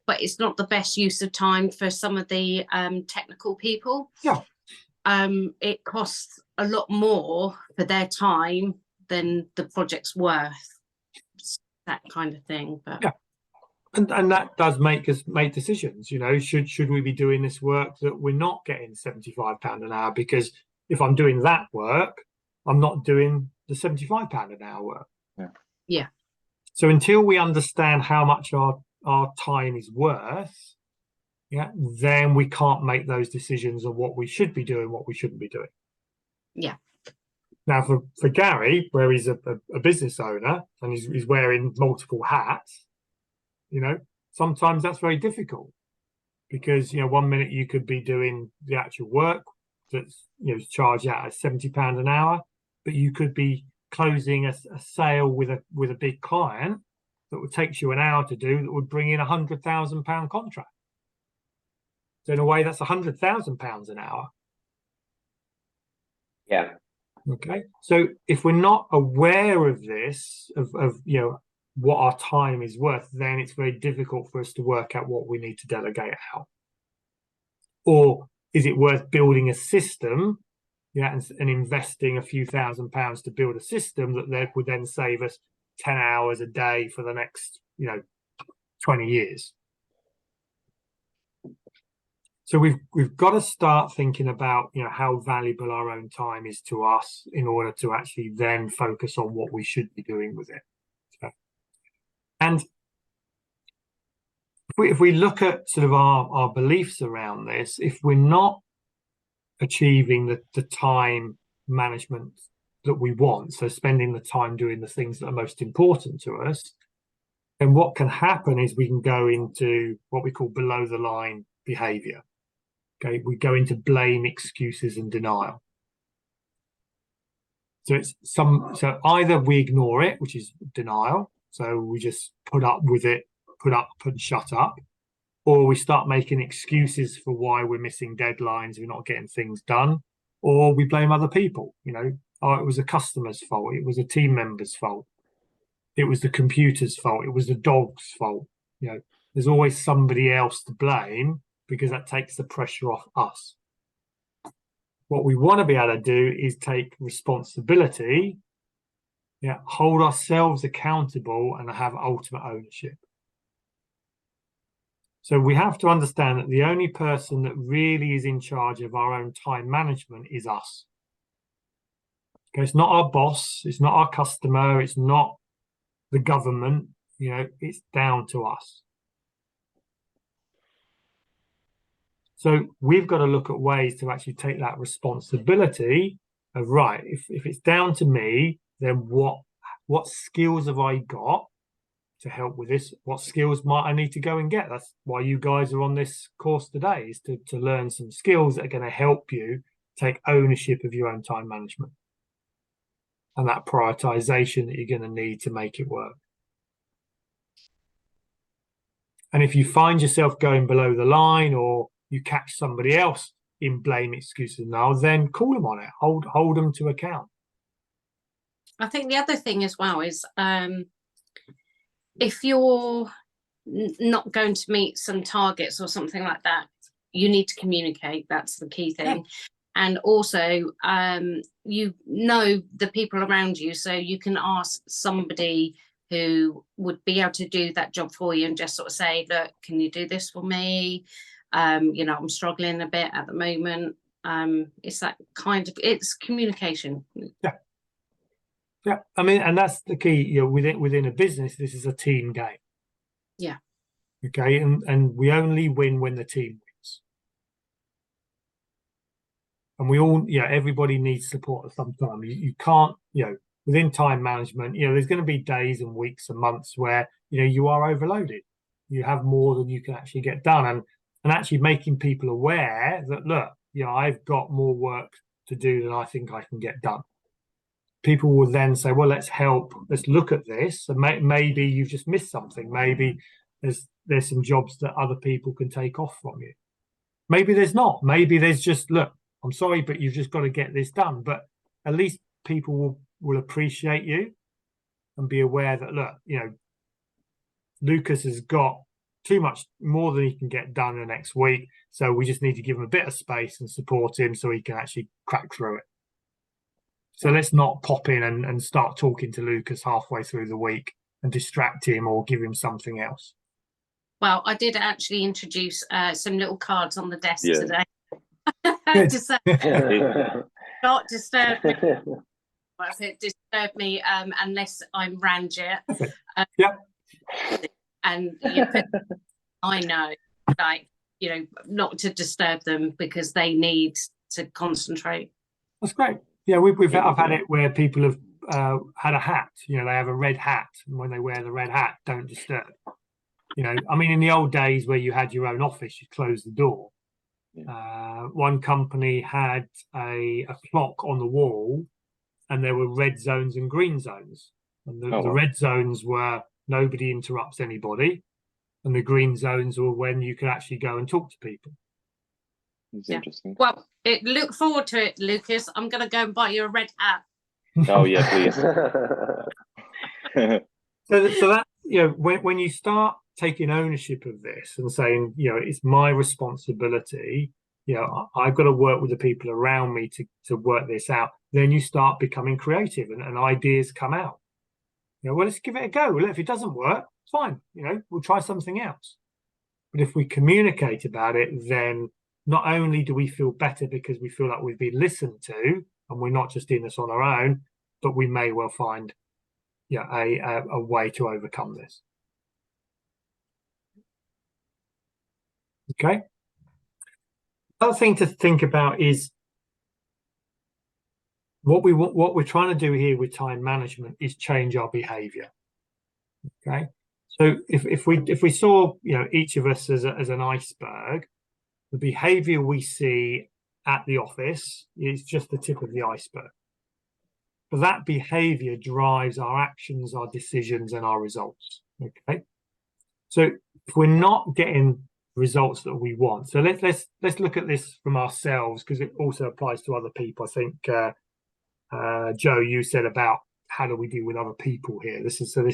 [SPEAKER 5] but it's not the best use of time for some of the technical people.
[SPEAKER 1] Yeah.
[SPEAKER 5] It costs a lot more for their time than the project's worth, that kind of thing. But
[SPEAKER 1] yeah. And that does make us make decisions, should we be doing this work that we're not getting £75 an hour? Because if I'm doing that work, I'm not doing the £75 an hour work.
[SPEAKER 5] Yeah.
[SPEAKER 1] So until we understand how much our time is worth, then we can't make those decisions on what we should be doing, what we shouldn't be doing.
[SPEAKER 5] Yeah.
[SPEAKER 1] Now, for Gary, where he's a business owner and he's wearing multiple hats, sometimes that's very difficult because, 1 minute you could be doing the actual work that's, charged out at £70 an hour, but you could be closing a sale with a big client that would take you an hour to do that would bring in £100,000 contract. So in a way, that's £100,000 an hour.
[SPEAKER 2] Yeah.
[SPEAKER 1] Okay. So if we're not aware of this, of what our time is worth, then it's very difficult for us to work out what we need to delegate out. Or is it worth building a system, and investing a few £1,000s to build a system that would then save us 10 hours a day for the next, 20 years? So we've got to start thinking about, how valuable our own time is to us in order to actually then focus on what we should be doing with it. And if we look at sort of our beliefs around this, if we're not achieving the time management that we want, so spending the time doing the things that are most important to us, then what can happen is we can go into what we call below the line behavior. Okay, we go into blame, excuses, and denial. So so either we ignore it, which is denial, so we just put up with it, put up and shut up, or we start making excuses for why we're missing deadlines, we're not getting things done, or we blame other people. Oh, it was a customer's fault, it was a team member's fault, it was the computer's fault, it was the dog's fault. There's always somebody else to blame, because that takes the pressure off us. What we want to be able to do is take responsibility, hold ourselves accountable, and have ultimate ownership. So we have to understand that the only person that really is in charge of our own time management is us. Okay, it's not our boss, it's not our customer, it's not the government, it's down to us. So we've got to look at ways to actually take that responsibility of, right, if it's down to me, then what skills have I got to help with this? What skills might I need to go and get? That's why you guys are on this course today, is to learn some skills that are going to help you take ownership of your own time management and that prioritization that you're going to need to make it work. And if you find yourself going below the line, or you catch somebody else in blame, excuses, now, then call them on it. Hold them to account.
[SPEAKER 5] I think the other thing as well is, if you're not going to meet some targets or something like that, you need to communicate. That's the key thing. Yeah. And also, the people around you, so you can ask somebody who would be able to do that job for you and just sort of say, look, can you do this for me? I'm struggling a bit at the moment. It's that kind of, it's communication.
[SPEAKER 1] Yeah. I mean, and that's the key, within a business, this is a team game.
[SPEAKER 5] Yeah.
[SPEAKER 1] Okay. And we only win when the team wins. And we all, everybody needs support at some time. You can't, within time management, there's going to be days and weeks and months where, you are overloaded. You have more than you can actually get done. And actually making people aware that, look, I've got more work to do than I think I can get done. People will then say, well, let's look at this. And maybe you've just missed something. Maybe there's some jobs that other people can take off from you. Maybe there's not. Maybe there's just, look, I'm sorry, but you've just got to get this done. But at least people will appreciate you and be aware that, look, Lucas has got too much more than he can get done the next week. So we just need to give him a bit of space and support him so he can actually crack through it. So let's not pop in and start talking to Lucas halfway through the week and distract him or give him something else.
[SPEAKER 5] Well, I did actually introduce some little cards on the desk today. To say, not disturb me. Well, it disturb me unless I'm Ranjit. And I know, not to disturb them because they need to concentrate.
[SPEAKER 1] That's great. Yeah, I've had it where people have had a hat. You know, they have a red hat, and when they wear the red hat, don't disturb. You know, I mean, in the old days where you had your own office, you closed the door. One company had a clock on the wall, and there were red zones and green zones. And the red zones were nobody interrupts anybody, and the green zones were when you could actually go and talk to people.
[SPEAKER 3] It's interesting.
[SPEAKER 5] Well, look forward to it, Lucas. I'm going to go and buy you a red hat.
[SPEAKER 3] Oh yeah, please.
[SPEAKER 1] So that, you know, when you start taking ownership of this and saying, you know, it's my responsibility, you know, I've got to work with the people around me to work this out, then you start becoming creative and ideas come out. You know, well, let's give it a go. Well, if it doesn't work, fine. You know, we'll try something else. But if we communicate about it, then not only do we feel better because we feel like we've been listened to and we're not just in this on our own, but we may well find a way to overcome this. Okay. Another thing to think about is what we're trying to do here with time management is change our behavior. Okay. So if we saw, you know, each of us as an iceberg, the behavior we see at the office is just the tip of the iceberg. But that behavior drives our actions, our decisions, and our results. Okay. So if we're not getting results that we want, so let's look at this from ourselves, because it also applies to other people. I think Joe, you said about how do we deal with other people here. This is a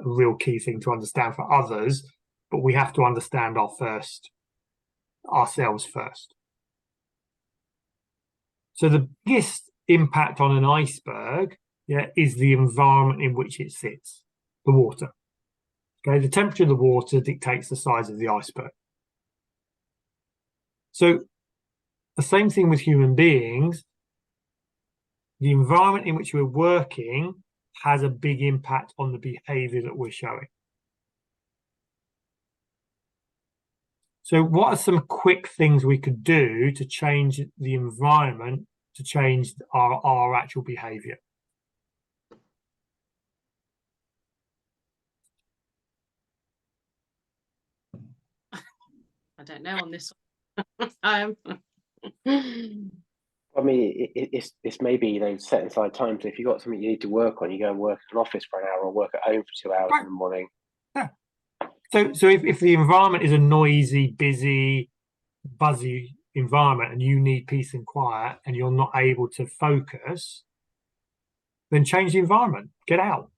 [SPEAKER 1] real key thing to understand for others, but we have to understand ourselves first. So the biggest impact on an iceberg, is the environment in which it sits, the water. Okay, the temperature of the water dictates the size of the iceberg. So the same thing with human beings. The environment in which we're working has a big impact on the behavior that we're showing. So what are some quick things we could do to change the environment, to change our actual behavior?
[SPEAKER 5] I don't know on this one.
[SPEAKER 2] I mean, it's maybe, you know, set aside time. So if you've got something you need to work on, you go and work in an office for an hour or work at home for 2 hours in the morning.
[SPEAKER 1] Yeah. So if the environment is a noisy, busy, buzzy environment and you need peace and quiet and you're not able to focus, then change the environment. Get out.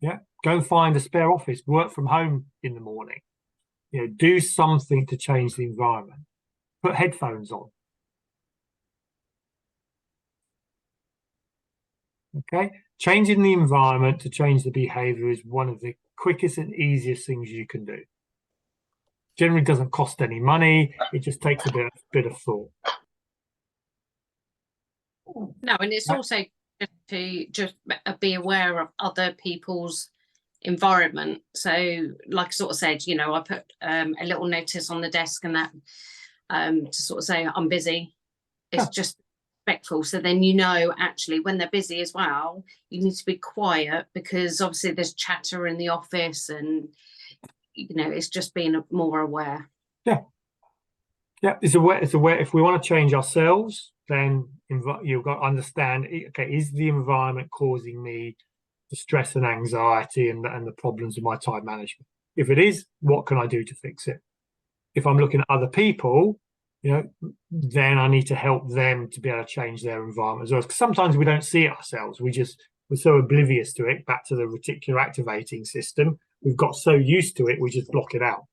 [SPEAKER 1] Yeah. Go and find a spare office. Work from home in the morning. You know, do something to change the environment. Put headphones on. Okay. Changing the environment to change the behavior is one of the quickest and easiest things you can do. Generally doesn't cost any money. It just takes a bit of thought.
[SPEAKER 5] No, and it's also just to be aware of other people's environment. So like I sort of said, you know, I put a little notice on the desk and that to sort of say I'm busy. It's just respectful. So then, you know, actually when they're busy as well, you need to be quiet because obviously there's chatter in the office and, you know, it's just being more aware. Yeah,
[SPEAKER 1] it's aware. If we want to change ourselves, then you've got to understand, okay, is the environment causing me the stress and anxiety and the problems with my time management? If it is, what can I do to fix it? If I'm looking at other people, you know, then I need to help them to be able to change their environment as well. Because sometimes we don't see it ourselves. We're so oblivious to it. Back to the reticular activating system, we've got so used to it, we just block it out.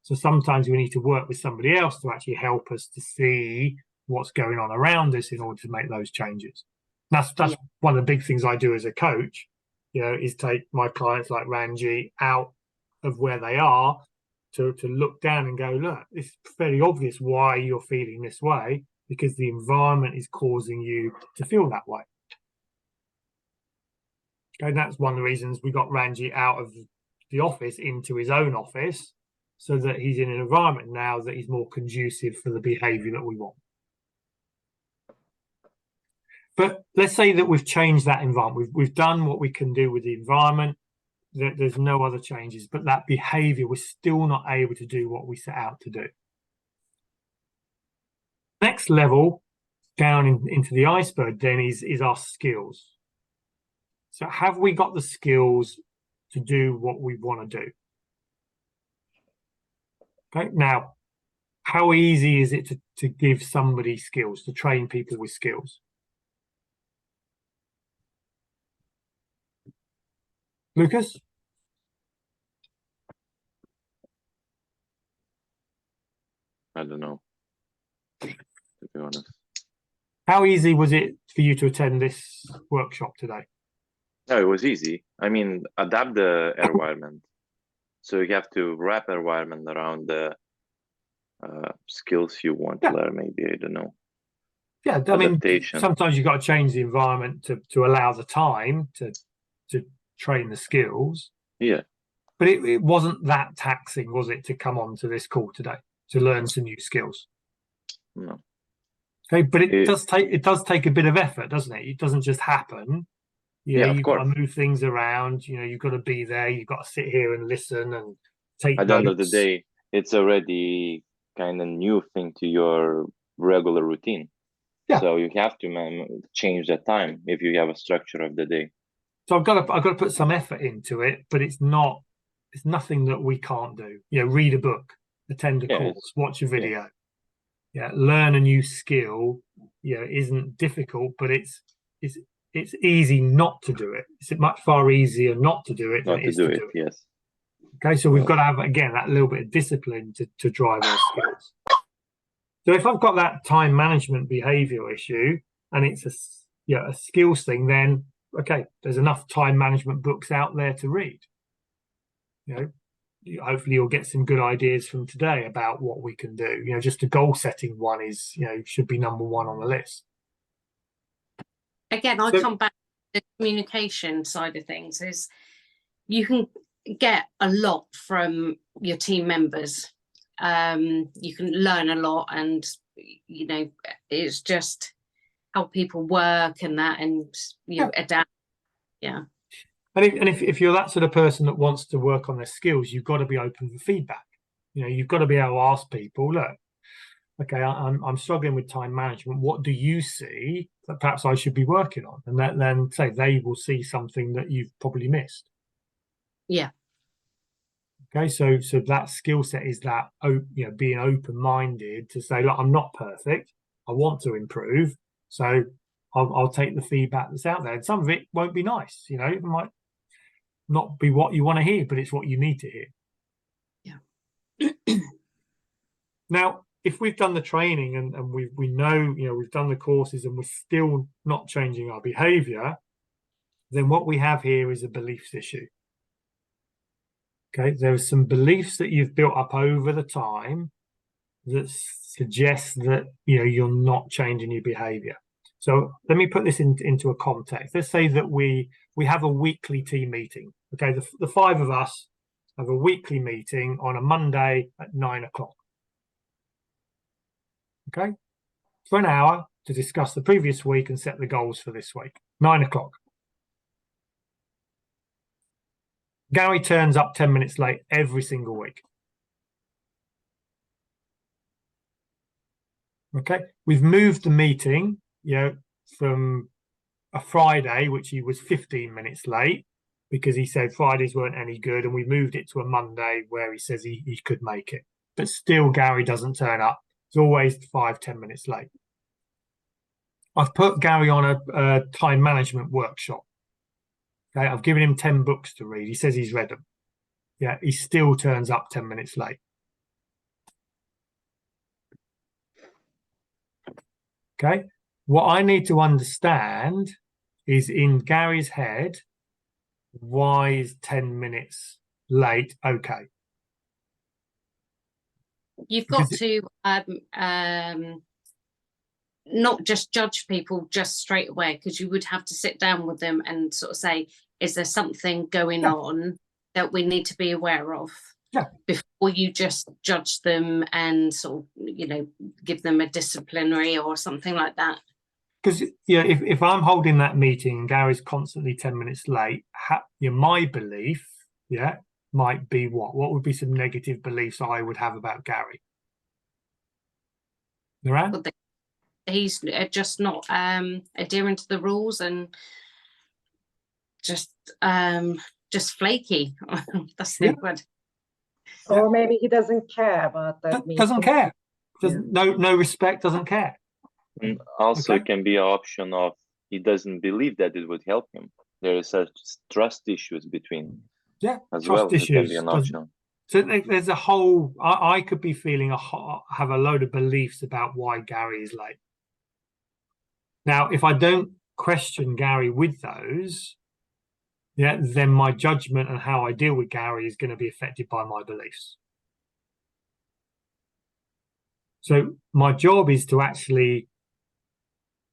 [SPEAKER 1] So sometimes we need to work with somebody else to actually help us to see what's going on around us in order to make those changes. That's one of the big things I do as a coach, you know, is take my clients like Ranji out of where they are to look down and go, look, it's fairly obvious why you're feeling this way, because the environment is causing you to feel that way. Okay, and that's one of the reasons we got Ranji out of the office into his own office, so that he's in an environment now that is more conducive for the behavior that we want. But let's say that we've changed that environment. We've done what we can do with the environment. There's no other changes, but that behavior, we're still not able to do what we set out to do. Next level down into the iceberg then is our skills. So have we got the skills to do what we want to do? Okay, now, how easy is it to give somebody skills, to train people with skills? Lucas?
[SPEAKER 3] I don't know, to be honest.
[SPEAKER 1] How easy was it for you to attend this workshop today?
[SPEAKER 3] No, it was easy. I mean, adapt the environment. So you have to wrap environment around the skills you want to learn, maybe, I don't know.
[SPEAKER 1] Yeah, I mean,
[SPEAKER 3] Adaptation.
[SPEAKER 1] sometimes you've got to change the environment to allow the time to train the skills.
[SPEAKER 3] Yeah.
[SPEAKER 1] But it wasn't that taxing, was it, to come on to this call today to learn some new skills?
[SPEAKER 3] No.
[SPEAKER 1] Okay, but it does take a bit of effort, doesn't it? It doesn't just happen.
[SPEAKER 3] Yeah, of
[SPEAKER 1] you've
[SPEAKER 3] course.
[SPEAKER 1] got to move things around. You've got to be there. You've got to sit here and listen and take
[SPEAKER 3] At the end of the
[SPEAKER 1] notes.
[SPEAKER 3] day, it's already kind of new thing to your regular routine.
[SPEAKER 1] Yeah.
[SPEAKER 3] So you have to change the time if you have a structure of the day.
[SPEAKER 1] So I've got to put some effort into it, but it's nothing that we can't do. Read a book, attend a course, watch a video. Yeah, learn a new skill. Isn't difficult, but it's easy not to do it. It's much far easier not to do it than it is to do it.
[SPEAKER 3] Yes.
[SPEAKER 1] Okay, so we've got to have, again, that little bit of discipline to drive our skills. So if I've got that time management behavioral issue and it's a skills thing, then okay, there's enough time management books out there to read. Hopefully you'll get some good ideas from today about what we can do. Just a goal setting one is, should be number one on the list.
[SPEAKER 5] Again, I come back to the communication side of things. Is you can get a lot from your team members. You can learn a lot, and it's just how people work and that, and adapt. Yeah.
[SPEAKER 1] And if you're that sort of person that wants to work on their skills, you've got to be open for feedback. You've got to be able to ask people, look, okay, I'm struggling with time management. What do you see that perhaps I should be working on? And then say they will see something that you've probably missed.
[SPEAKER 5] Yeah.
[SPEAKER 1] Okay, so that skill set is that being open-minded to say, look, I'm not perfect. I want to improve. So I'll take the feedback that's out there. And some of it won't be nice. It might not be what you want to hear, but it's what you need to hear.
[SPEAKER 5] Yeah.
[SPEAKER 1] Now, if we've done the training and we know, we've done the courses and we're still not changing our behavior, then what we have here is a beliefs issue. Okay, there are some beliefs that you've built up over the time that suggest that you're not changing your behavior. So let me put this into a context. Let's say that we have a weekly team meeting. Okay, the five of us have a weekly meeting on a Monday at 9 o'clock. Okay, for an hour to discuss the previous week and set the goals for this week. 9 o'clock. Gary turns up 10 minutes late every single week. Okay, we've moved the meeting, from a Friday, which he was 15 minutes late because he said Fridays weren't any good, and we moved it to a Monday where he says he could make it. But still, Gary doesn't turn up. He's always 5-10 minutes late. I've put Gary on a time management workshop. Okay, I've given him 10 books to read. He says he's read them. Yeah, he still turns up 10 minutes late. Okay, what I need to understand is in Gary's head, why is 10 minutes late okay?
[SPEAKER 5] You've got to not just judge people just straight away, because you would have to sit down with them and sort of say, is there something going on that we need to be aware of before you just judge them and sort of, give them a disciplinary or something like that?
[SPEAKER 1] because if I'm holding that meeting and Gary's constantly 10 minutes late, my belief, might be what would be some negative beliefs I would have about Gary? Miran?
[SPEAKER 5] Well, he's just not adhering to the rules and just flaky. That's the word.
[SPEAKER 4] Or maybe he doesn't care about that meeting.
[SPEAKER 1] Doesn't care. No respect, doesn't care.
[SPEAKER 3] And also, it can be an option of he doesn't believe that it would help him. There is such trust issues between. As
[SPEAKER 1] trust
[SPEAKER 3] well.
[SPEAKER 1] issues.
[SPEAKER 3] It can be an option.
[SPEAKER 1] So there's a whole. I could be feeling have a load of beliefs about why Gary is late. Now, if I don't question Gary with those, then my judgment and how I deal with Gary is going to be affected by my beliefs. So my job is to actually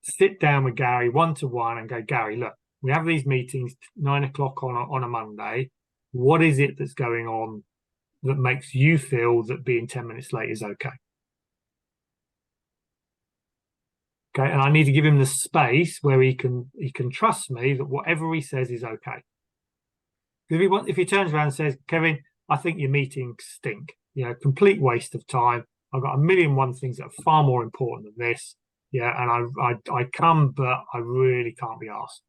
[SPEAKER 1] sit down with Gary one-to-one and go, Gary, look, we have these meetings 9 o'clock on a Monday. What is it that's going on that makes you feel that being 10 minutes late is okay? Okay, and I need to give him the space where he can trust me that whatever he says is okay. If he turns around and says, Kevin, I think your meetings stink, complete waste of time. I've got 1,000,001 things that are far more important than this. And I come, but I really can't be asked.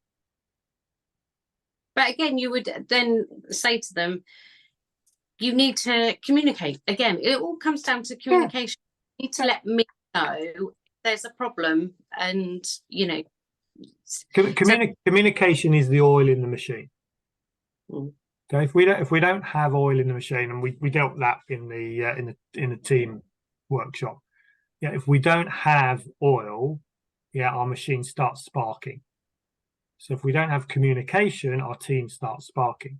[SPEAKER 5] But again, you would then say to them, you need to communicate. Again, it all comes down to communication. You need to let me know if there's a problem, and
[SPEAKER 1] communication is the oil in the machine. Okay, if we don't have oil in the machine, and we dealt that in the team workshop. If we don't have oil, our machine starts sparking. So if we don't have communication, our team starts sparking.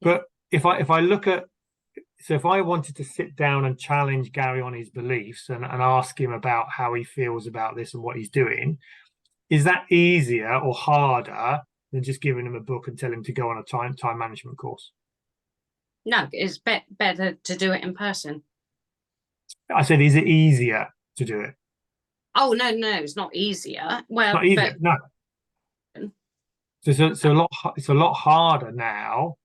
[SPEAKER 1] But if I look at, so if I wanted to sit down and challenge Gary on his beliefs and ask him about how he feels about this and what he's doing, is that easier or harder than just giving him a book and tell him to go on a time management course?
[SPEAKER 5] No, it's better to do it in person.
[SPEAKER 1] I said, is it easier to do it?
[SPEAKER 5] Oh, no, it's not easier. Well,
[SPEAKER 1] not easier, no. So it's a lot harder now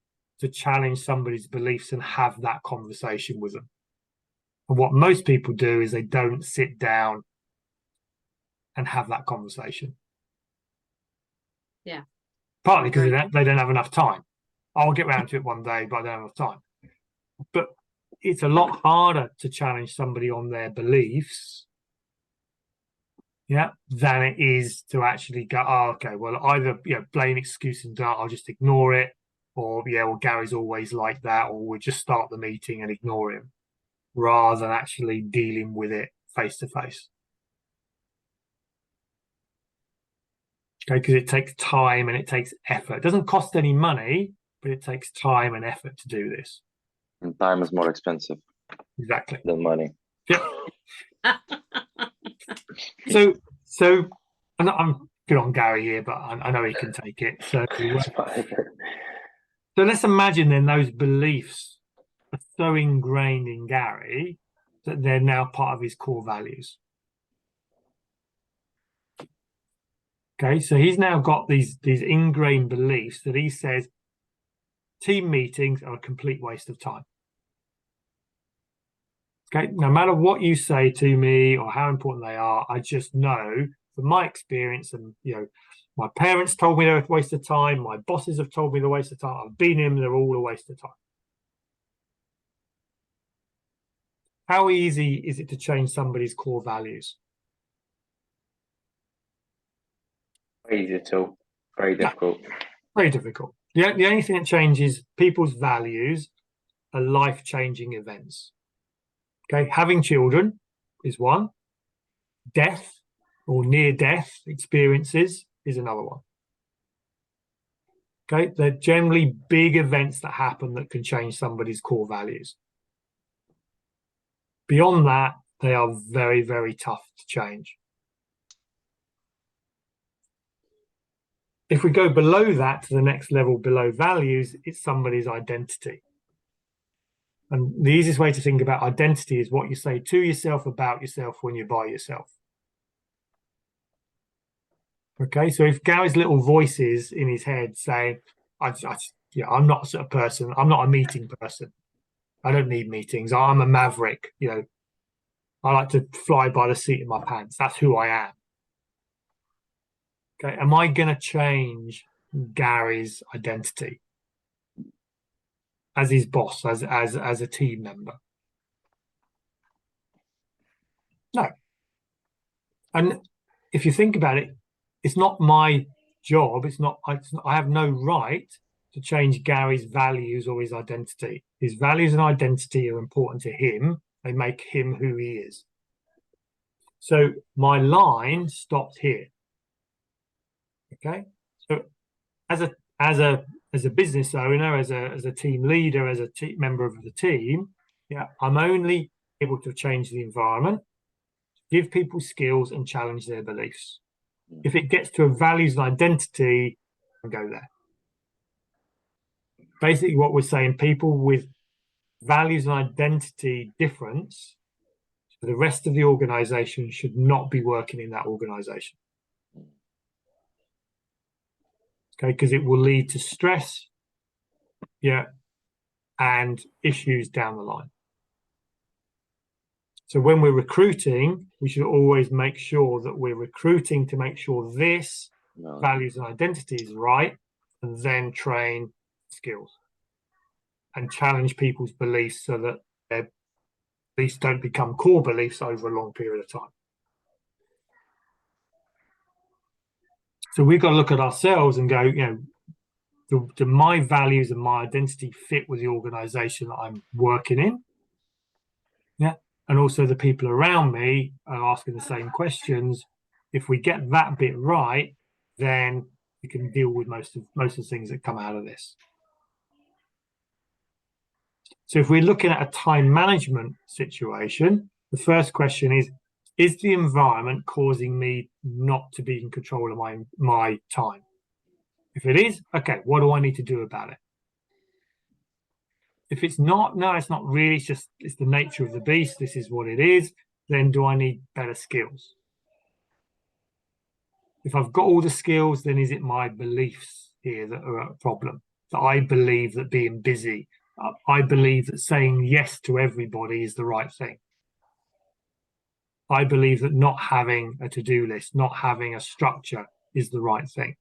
[SPEAKER 1] to challenge somebody's beliefs and have that conversation with them. And what most people do is they don't sit down and have that conversation.
[SPEAKER 5] Yeah.
[SPEAKER 1] Partly because they don't have enough time. I'll get round to it one day, but I don't have enough time. But it's a lot harder to challenge somebody on their beliefs, than it is to actually go, okay, well, either blame, excuse, and I'll just ignore it, or well, Gary's always like that, or we'll just start the meeting and ignore him, rather than actually dealing with it face to face. Okay, because it takes time and it takes effort. It doesn't cost any money, but it takes time and effort to do this.
[SPEAKER 3] And time is more expensive.
[SPEAKER 1] Exactly.
[SPEAKER 3] Than money.
[SPEAKER 1] Yeah. So, and I'm good on Gary here, but I know he can take it. So let's imagine then those beliefs are so ingrained in Gary that they're now part of his core values. Okay, so he's now got these ingrained beliefs that he says team meetings are a complete waste of time. Okay, no matter what you say to me or how important they are, I just know from my experience, and my parents told me they're a waste of time, my bosses have told me they're a waste of time, I've been in them, they're all a waste of time. How easy is it to change somebody's core values?
[SPEAKER 2] Very easy at all. Very difficult.
[SPEAKER 1] Very difficult. The only thing that changes people's values are life-changing events. Okay, having children is one. Death or near-death experiences is another one. Okay, they're generally big events that happen that can change somebody's core values. Beyond that, they are very, very tough to change. If we go below that to the next level, below values, it's somebody's identity. And the easiest way to think about identity is what you say to yourself about yourself when you're by yourself. Okay, so if Gary's little voices in his head saying, I'm not a sort of person, I'm not a meeting person, I don't need meetings, I'm a maverick, I like to fly by the seat of my pants, that's who I am. Okay, am I going to change Gary's identity as his boss, as a team member? No. And if you think about it, it's not my job. I have no right to change Gary's values or his identity. His values and identity are important to him. They make him who he is. So my line stopped here. Okay. So as a business owner, as a team leader, as a member of the team, I'm only able to change the environment, give people skills and challenge their beliefs. If it gets to a values and identity, I go there. Basically, what we're saying, people with values and identity difference to the rest of the organization should not be working in that organization. Okay, because it will lead to stress, and issues down the line. So when we're recruiting, we should always make sure that we're recruiting to make sure this values and identity is right, and then train skills and challenge people's beliefs so that their beliefs don't become core beliefs over a long period of time. So we've got to look at ourselves and go, do my values and my identity fit with the organization that I'm working in? Yeah. And also the people around me are asking the same questions. If we get that bit right, then we can deal with most of the things that come out of this. So if we're looking at a time management situation, the first question is the environment causing me not to be in control of my time? If it is, okay, what do I need to do about it? If it's not, no, it's not really, it's the nature of the beast, this is what it is, then do I need better skills? If I've got all the skills, then is it my beliefs here that are a problem? That I believe that being busy, I believe that saying yes to everybody is the right thing. I believe that not having a to-do list, not having a structure is the right thing.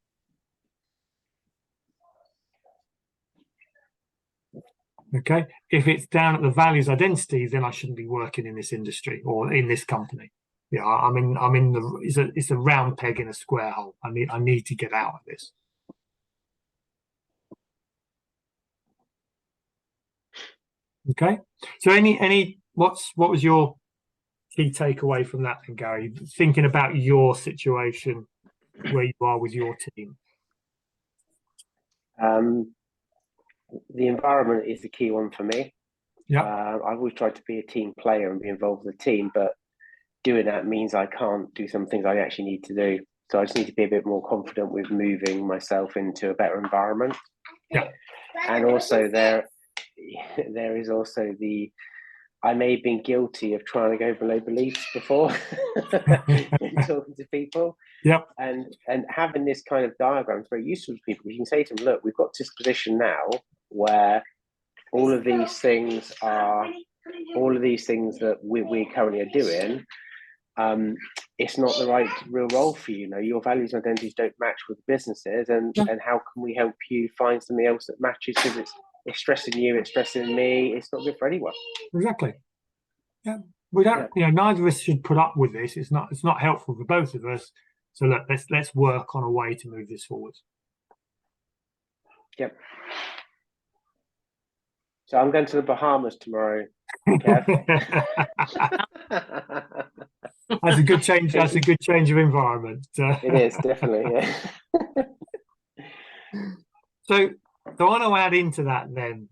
[SPEAKER 1] Okay, if it's down at the values identity, then I shouldn't be working in this industry or in this company. I'm in it's a round peg in a square hole. I need to get out of this. Okay, so what was your key takeaway from that then, Gary? Thinking about your situation where you are with your team.
[SPEAKER 2] The environment is the key one for me.
[SPEAKER 1] Yeah,
[SPEAKER 2] I've always tried to be a team player and be involved with the team, but doing that means I can't do some things I actually need to do. So I just need to be a bit more confident with moving myself into a better environment.
[SPEAKER 1] Yeah,
[SPEAKER 2] and also there is also I may have been guilty of trying to go below beliefs before talking to people.
[SPEAKER 1] Yep.
[SPEAKER 2] And having this kind of diagram is very useful to people. You can say to them, look, we've got to this position now where all of these things that we currently are doing, it's not the right real role for you. Your values and identities don't match with businesses, and how can we help you find something else that matches? Because it's stressing you, it's stressing me, it's not good for anyone.
[SPEAKER 1] Exactly. Yeah, we don't. Neither of us should put up with this. It's not helpful for both of us. So look, let's work on a way to move this forward.
[SPEAKER 2] Yep. So I'm going to the Bahamas tomorrow, Kev.
[SPEAKER 1] That's a good change. That's a good change of environment.
[SPEAKER 2] It is definitely, yeah.
[SPEAKER 1] So I want to add into that then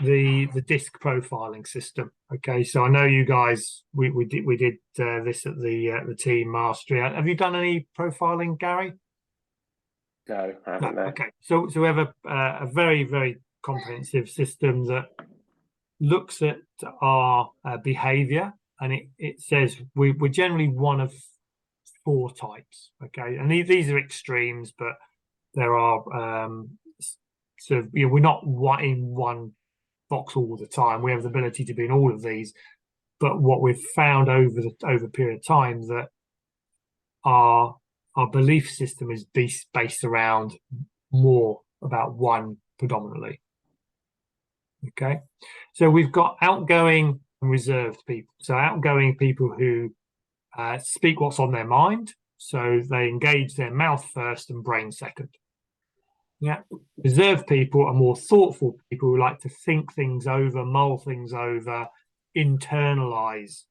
[SPEAKER 1] the disc profiling system. Okay, so I know you guys we did this at the team mastery. Have you done any profiling, Gary?
[SPEAKER 2] No, I haven't. No.
[SPEAKER 1] Okay, so we have a very, very comprehensive system that looks at our behavior, and it says we're generally one of 4 types. Okay, and these are extremes, but there are sort of, we're not in one box all the time. We have the ability to be in all of these, but what we've found over a period of time, that our belief system is based around more about one predominantly. Okay, so we've got outgoing and reserved people. So outgoing people who speak what's on their mind, so they engage their mouth first and brain second. Yeah, reserved people are more thoughtful people who like to think things over, mull things over, internalize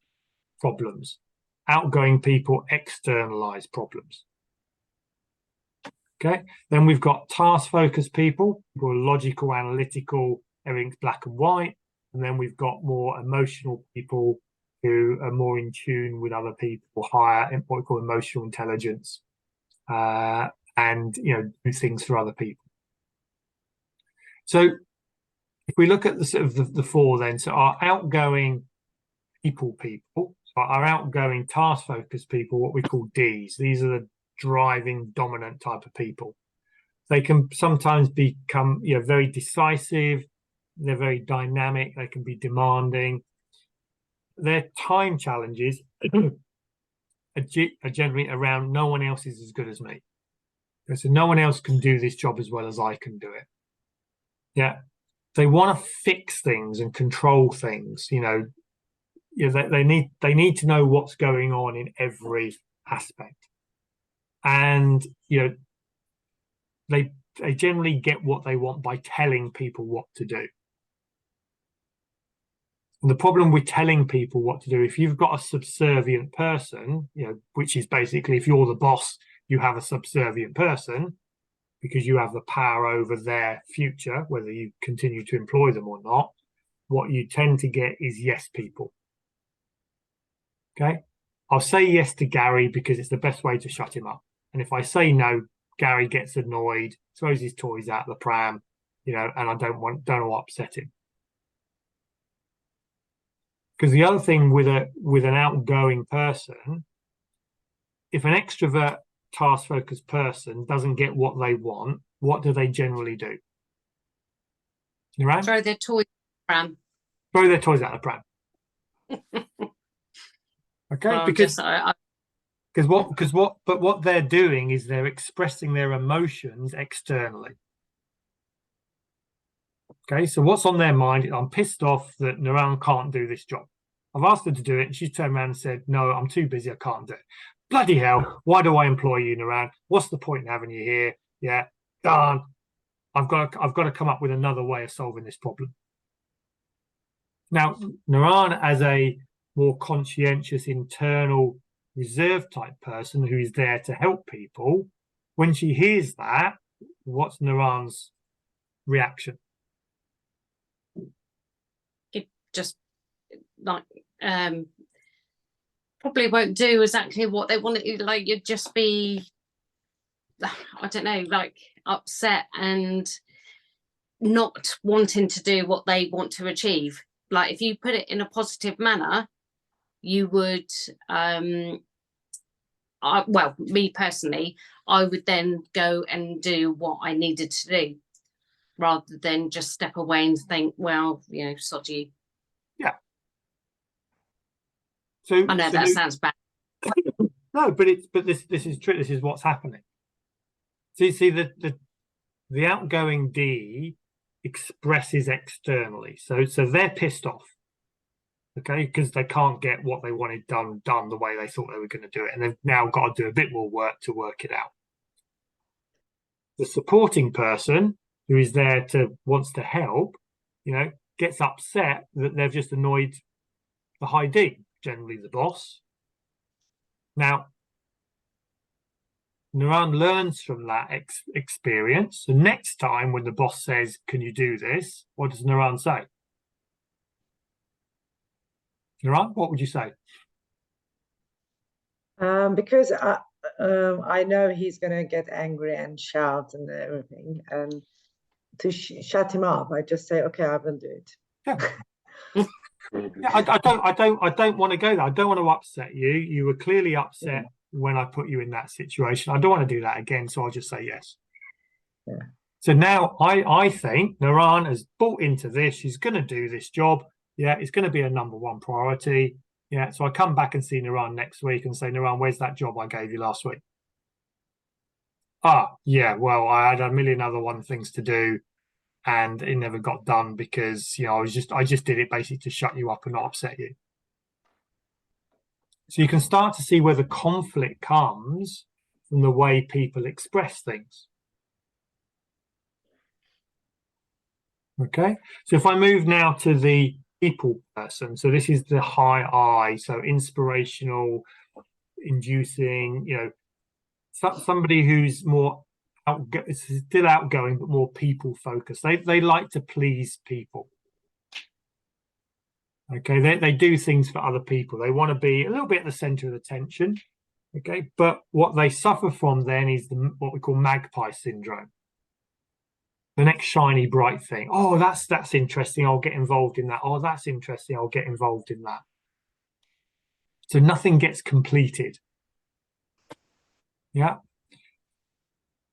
[SPEAKER 1] problems. Outgoing people externalize problems. Okay, then we've got task-focused people who are logical, analytical, everything's black and white. And then we've got more emotional people who are more in tune with other people, higher what we call emotional intelligence, and do things for other people. So if we look at the sort of the 4 then, so our outgoing people, our outgoing task-focused people, what we call Ds, these are the driving, dominant type of people. They can sometimes become very decisive, they're very dynamic, they can be demanding. Their time challenges are generally around no one else is as good as me. So no one else can do this job as well as I can do it. Yeah, they want to fix things and control things. They need to know what's going on in every aspect, and they generally get what they want by telling people what to do. And the problem with telling people what to do, if you've got a subservient person, which is basically if you're the boss, you have a subservient person because you have the power over their future, whether you continue to employ them or not, what you tend to get is yes people. Okay, I'll say yes to Gary because it's the best way to shut him up. And if I say no, Gary gets annoyed, throws his toys out the pram, and I don't want to upset him. Because the other thing with an outgoing person, if an extrovert, task-focused person doesn't get what they want, what do they generally do? Right?
[SPEAKER 5] Throw their toys out the pram.
[SPEAKER 1] Throw their toys out the pram. Okay,
[SPEAKER 5] well,
[SPEAKER 1] what they're doing is they're expressing their emotions externally. Okay, so what's on their mind? I'm pissed off that Naran can't do this job. I've asked her to do it, and she's turned around and said, "No, I'm too busy. I can't do it." Bloody hell! Why do I employ you, Naran? What's the point in having you here? Yeah, darn! I've got to come up with another way of solving this problem. Now, Naran, as a more conscientious, internal, reserved type person who is there to help people, when she hears that, what's Naran's reaction?
[SPEAKER 5] It just probably won't do exactly what they want it to. Like, you'd just be, I don't know, like upset and not wanting to do what they want to achieve. Like, if you put it in a positive manner, you would well, me personally, I would then go and do what I needed to do rather than just step away and think, well, sod you.
[SPEAKER 1] Yeah. So
[SPEAKER 5] I know that sounds bad.
[SPEAKER 1] No, but this is true. This is what's happening. So you see the outgoing D expresses externally. So they're pissed off. Okay, because they can't get what they wanted done the way they thought they were going to do it, and they've now got to do a bit more work to work it out. The supporting person who is there wants to help, gets upset that they've just annoyed the high D, generally the boss. Now, Naran learns from that experience. So next time when the boss says, "Can you do this?" what does Naran say? Naran, what would you say?
[SPEAKER 4] Because I know he's going to get angry and shout and everything, and to shut him up, I just say, "Okay, I will do it."
[SPEAKER 1] Yeah. Yeah, I don't want to go there. I don't want to upset you. You were clearly upset when I put you in that situation. I don't want to do that again, so I'll just say yes.
[SPEAKER 4] Yeah.
[SPEAKER 1] So now I think Naran has bought into this. She's going to do this job. Yeah, it's going to be a number one priority. Yeah, so I come back and see Naran next week and say, Naran, where's that job I gave you last week? Ah, yeah, well, I had a million other things to do and it never got done because, you know, I just did it basically to shut you up and not upset you. So you can start to see where the conflict comes from the way people express things. Okay, so if I move now to the people person, so this is the high I, so inspirational, inducing, you know, somebody who's more still outgoing but more people focused. They like to please people. Okay, they do things for other people. They want to be a little bit at the center of attention. Okay, but what they suffer from then is what we call magpie syndrome. The next shiny bright thing. Oh, that's interesting. I'll get involved in that. Oh, that's interesting. I'll get involved in that. So nothing gets completed. Yeah.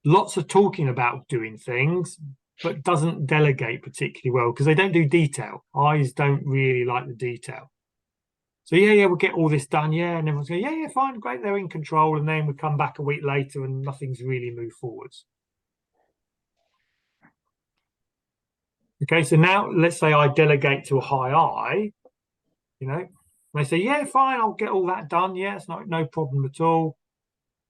[SPEAKER 1] Lots of talking about doing things, but doesn't delegate particularly well because they don't do detail. Eyes don't really like the detail. So yeah, we'll get all this done. Yeah, and everyone's going, yeah, fine, great. They're in control, and then we come back a week later and nothing's really moved forwards. Okay, so now let's say I delegate to a high I, you know, they say, yeah, fine, I'll get all that done. Yeah, it's no problem at all.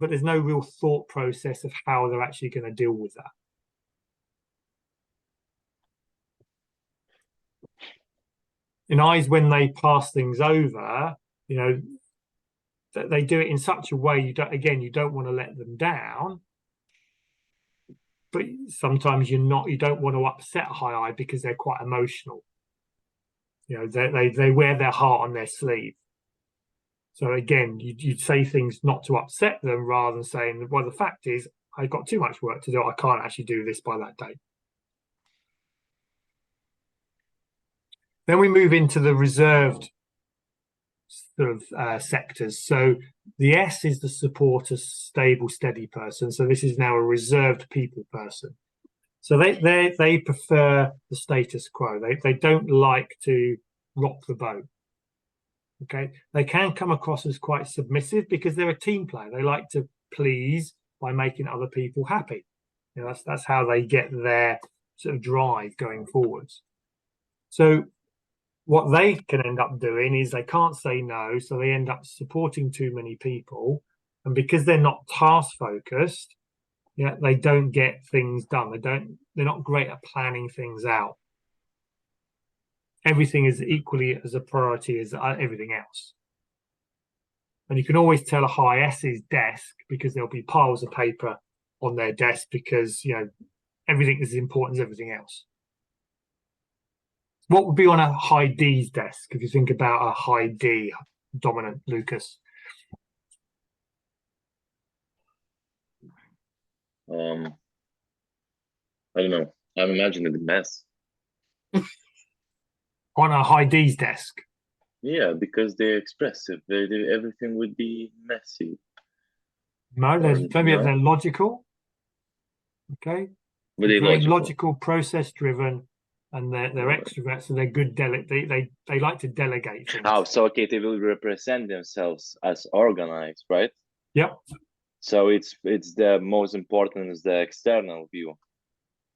[SPEAKER 1] But there's no real thought process of how they're actually going to deal with that. In eyes, when they pass things over, you know, they do it in such a way you don't want to let them down. But sometimes you don't want to upset a high I because they're quite emotional. You know, they wear their heart on their sleeve. So again, you'd say things not to upset them rather than saying, well, the fact is, I've got too much work to do. I can't actually do this by that date. Then we move into the reserved sort of sectors. So the S is the supporter, stable, steady person. So this is now a reserved people person. So they prefer the status quo. They don't like to rock the boat. Okay, they can come across as quite submissive because they're a team player. They like to please by making other people happy. You know, that's how they get their sort of drive going forwards. So what they can end up doing is they can't say no, so they end up supporting too many people, and because they're not task focused, yeah, they don't get things done. They're not great at planning things out. Everything is equally as a priority as everything else. And you can always tell a high S's desk because there'll be piles of paper on their desk because, you know, everything is as important as everything else. What would be on a high D's desk if you think about a high D dominant, Lucas?
[SPEAKER 3] I don't know. I'm imagining the mess.
[SPEAKER 1] On a high D's desk?
[SPEAKER 3] Yeah, because they're expressive. Everything would be messy.
[SPEAKER 1] No, maybe
[SPEAKER 3] no?
[SPEAKER 1] they're logical. Okay.
[SPEAKER 3] But they're
[SPEAKER 1] very
[SPEAKER 3] logical.
[SPEAKER 1] logical, process driven, and they're extroverts, so they're good. They like to delegate things.
[SPEAKER 3] Oh, so okay, they will represent themselves as organized, right?
[SPEAKER 1] Yep.
[SPEAKER 3] So it's the most important is the external view,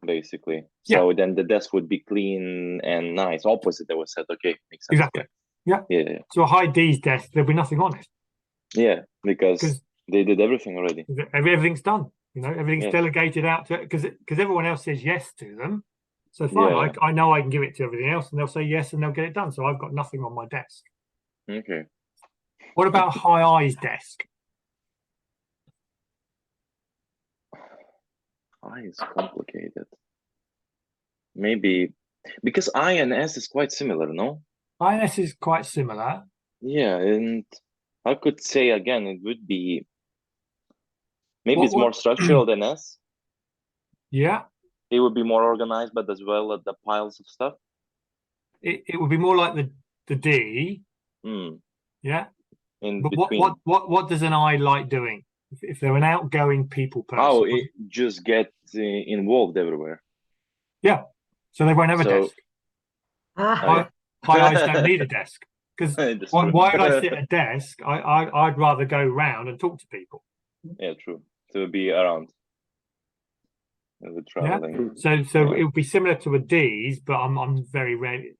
[SPEAKER 3] basically. So
[SPEAKER 1] Yeah.
[SPEAKER 3] then the desk would be clean and nice. Opposite, I was said. Okay, makes sense.
[SPEAKER 1] Exactly. Yeah.
[SPEAKER 3] Yeah.
[SPEAKER 1] So a high D's desk, there'll be nothing on it.
[SPEAKER 3] Yeah, because they did everything already.
[SPEAKER 1] Everything's done. You know, everything's
[SPEAKER 3] Yes.
[SPEAKER 1] delegated out to because everyone else says yes to them. So fine,
[SPEAKER 3] Yeah.
[SPEAKER 1] I know I can give it to everything else, and they'll say yes, and they'll get it done. So I've got nothing on my desk.
[SPEAKER 3] Okay.
[SPEAKER 1] What about high I's desk?
[SPEAKER 3] I is complicated. Maybe because I and S is quite similar, no?
[SPEAKER 1] I and S is quite similar.
[SPEAKER 3] Yeah, and I could say again, it would be maybe it's more structural than S.
[SPEAKER 1] Yeah.
[SPEAKER 3] It would be more organized, but as well as the piles of stuff.
[SPEAKER 1] it would be more like the D. Yeah.
[SPEAKER 3] In
[SPEAKER 1] But
[SPEAKER 3] between.
[SPEAKER 1] what does an I like doing? If they're an outgoing people person.
[SPEAKER 3] Oh, it just get involved everywhere.
[SPEAKER 1] Yeah. So they won't have a desk.
[SPEAKER 4] Ah,
[SPEAKER 1] My eyes don't need a desk. Because
[SPEAKER 3] That's
[SPEAKER 1] why
[SPEAKER 3] true.
[SPEAKER 1] would I sit at a desk? I'd rather go round and talk to people.
[SPEAKER 3] Yeah, true. To be around. With traveling.
[SPEAKER 1] So it would be similar to a D's, but I'm very rarely.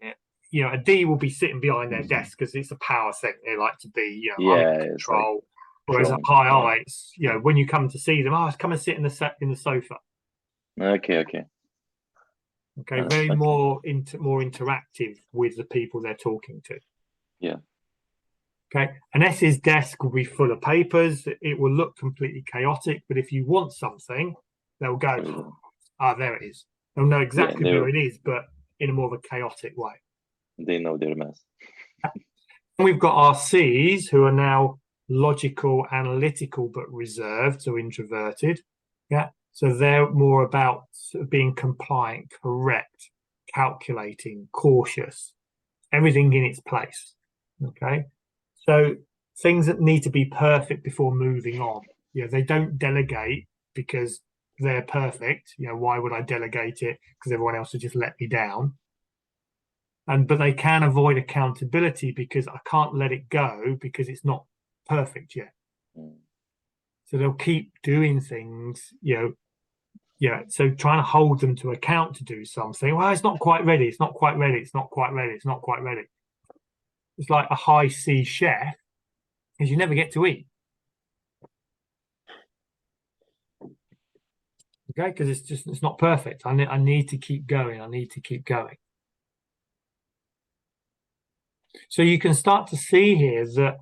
[SPEAKER 1] You know, a D will be sitting behind their desk because it's a power thing. They like to be, you know, I'm in
[SPEAKER 3] Yeah, it's like
[SPEAKER 1] control. Whereas a
[SPEAKER 3] strong.
[SPEAKER 1] high I, it's, you know, when you come to see them, come and sit in the sofa.
[SPEAKER 3] Okay.
[SPEAKER 1] Okay, very
[SPEAKER 3] okay.
[SPEAKER 1] more interactive with the people they're talking to.
[SPEAKER 3] Yeah.
[SPEAKER 1] Okay, an S's desk will be full of papers. It will look completely chaotic, but if you want something, they'll go, there it is. They'll know exactly where it is, but in a more of a chaotic way.
[SPEAKER 3] They know their mess.
[SPEAKER 1] And we've got our C's, who are now logical, analytical, but reserved, so introverted. Yeah, so they're more about being compliant, correct, calculating, cautious, everything in its place. Okay, so things that need to be perfect before moving on. You know, they don't delegate because they're perfect. You know, why would I delegate it? Because everyone else would just let me down. But they can avoid accountability because I can't let it go because it's not perfect yet. So they'll keep doing things, you know. Yeah, so trying to hold them to account to do something. Well, it's not quite ready. It's not quite ready. It's not quite ready. It's not quite ready. It's like a high C chef, because you never get to eat. Okay, because it's not perfect. I need to keep going. I need to keep going. So you can start to see here that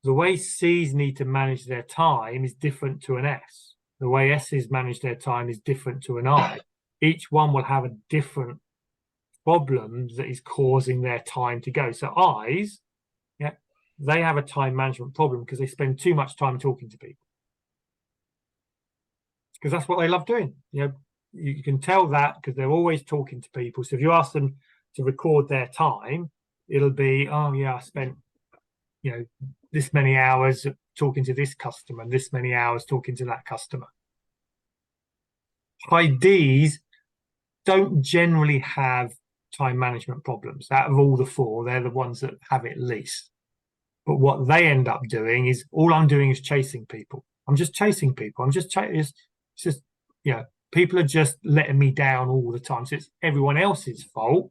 [SPEAKER 1] the way C's need to manage their time is different to an S. The way S's manage their time is different to an I. Each one will have a different problem that is causing their time to go. So I's, yeah, they have a time management problem because they spend too much time talking to people. Because that's what they love doing. You know, you can tell that because they're always talking to people. So if you ask them to record their time, it'll be, oh yeah, I spent, you know, this many hours talking to this customer and this many hours talking to that customer. High D's don't generally have time management problems. Out of all the four, they're the ones that have it least. But what they end up doing is all I'm doing is chasing people. I'm just chasing people. It's just, you know, people are just letting me down all the time. So it's everyone else's fault,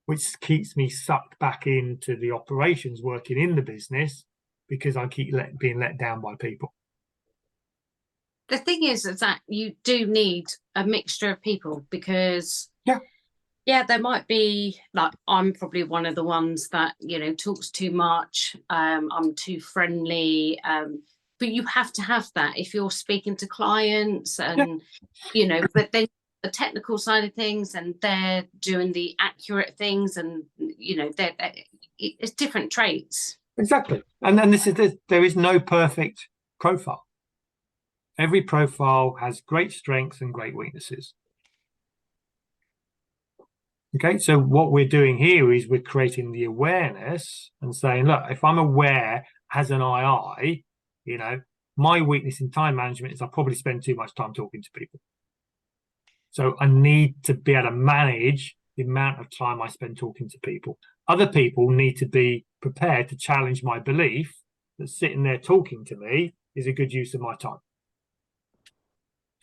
[SPEAKER 1] which keeps me sucked back into the operations working in the business because I keep being let down by people.
[SPEAKER 5] The thing is that you do need a mixture of people because there might be, like, I'm probably one of the ones that, you know, talks too much. I'm too friendly. But you have to have that if you're speaking to clients and, you know, but then the technical side of things and they're doing the accurate things and, you know, it's different traits.
[SPEAKER 1] Exactly. And then there is no perfect profile. Every profile has great strengths and great weaknesses. Okay, so what we're doing here is we're creating the awareness and saying, look, if I'm aware as an II, you know, my weakness in time management is I probably spend too much time talking to people. So I need to be able to manage the amount of time I spend talking to people. Other people need to be prepared to challenge my belief that sitting there talking to me is a good use of my time.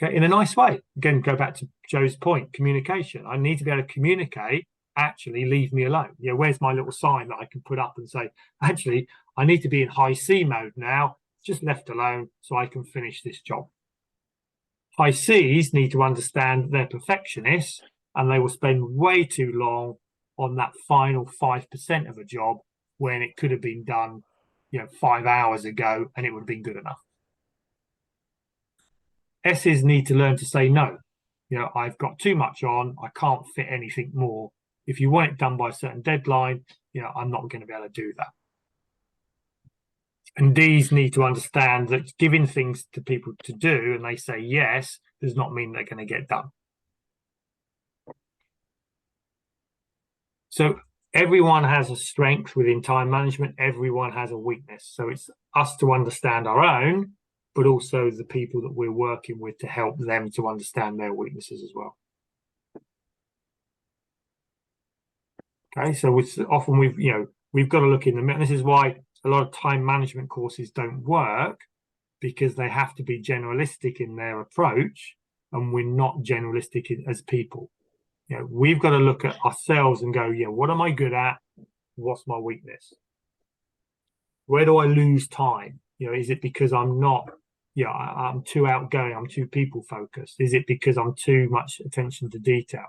[SPEAKER 1] Okay, in a nice way. Again, go back to Joe's point, communication. I need to be able to communicate, actually leave me alone. You know, where's my little sign that I can put up and say, actually, I need to be in high C mode now, just left alone so I can finish this job. High C's need to understand they're perfectionists and they will spend way too long on that final 5% of a job when it could have been done, you know, 5 hours ago and it would have been good enough. S's need to learn to say no. You know, I've got too much on. I can't fit anything more. If you want it done by a certain deadline, you know, I'm not going to be able to do that. And D's need to understand that giving things to people to do and they say yes does not mean they're going to get done. So everyone has a strength within time management. Everyone has a weakness. So it's us to understand our own, but also the people that we're working with to help them to understand their weaknesses as well. Okay, so it's often we've got to look in the middle. This is why a lot of time management courses don't work, because they have to be generalistic in their approach, and we're not generalistic as people. We've got to look at ourselves and go, what am I good at? What's my weakness? Where do I lose time? Is it because I'm not, I'm too outgoing, I'm too people focused? Is it because I'm too much attention to detail?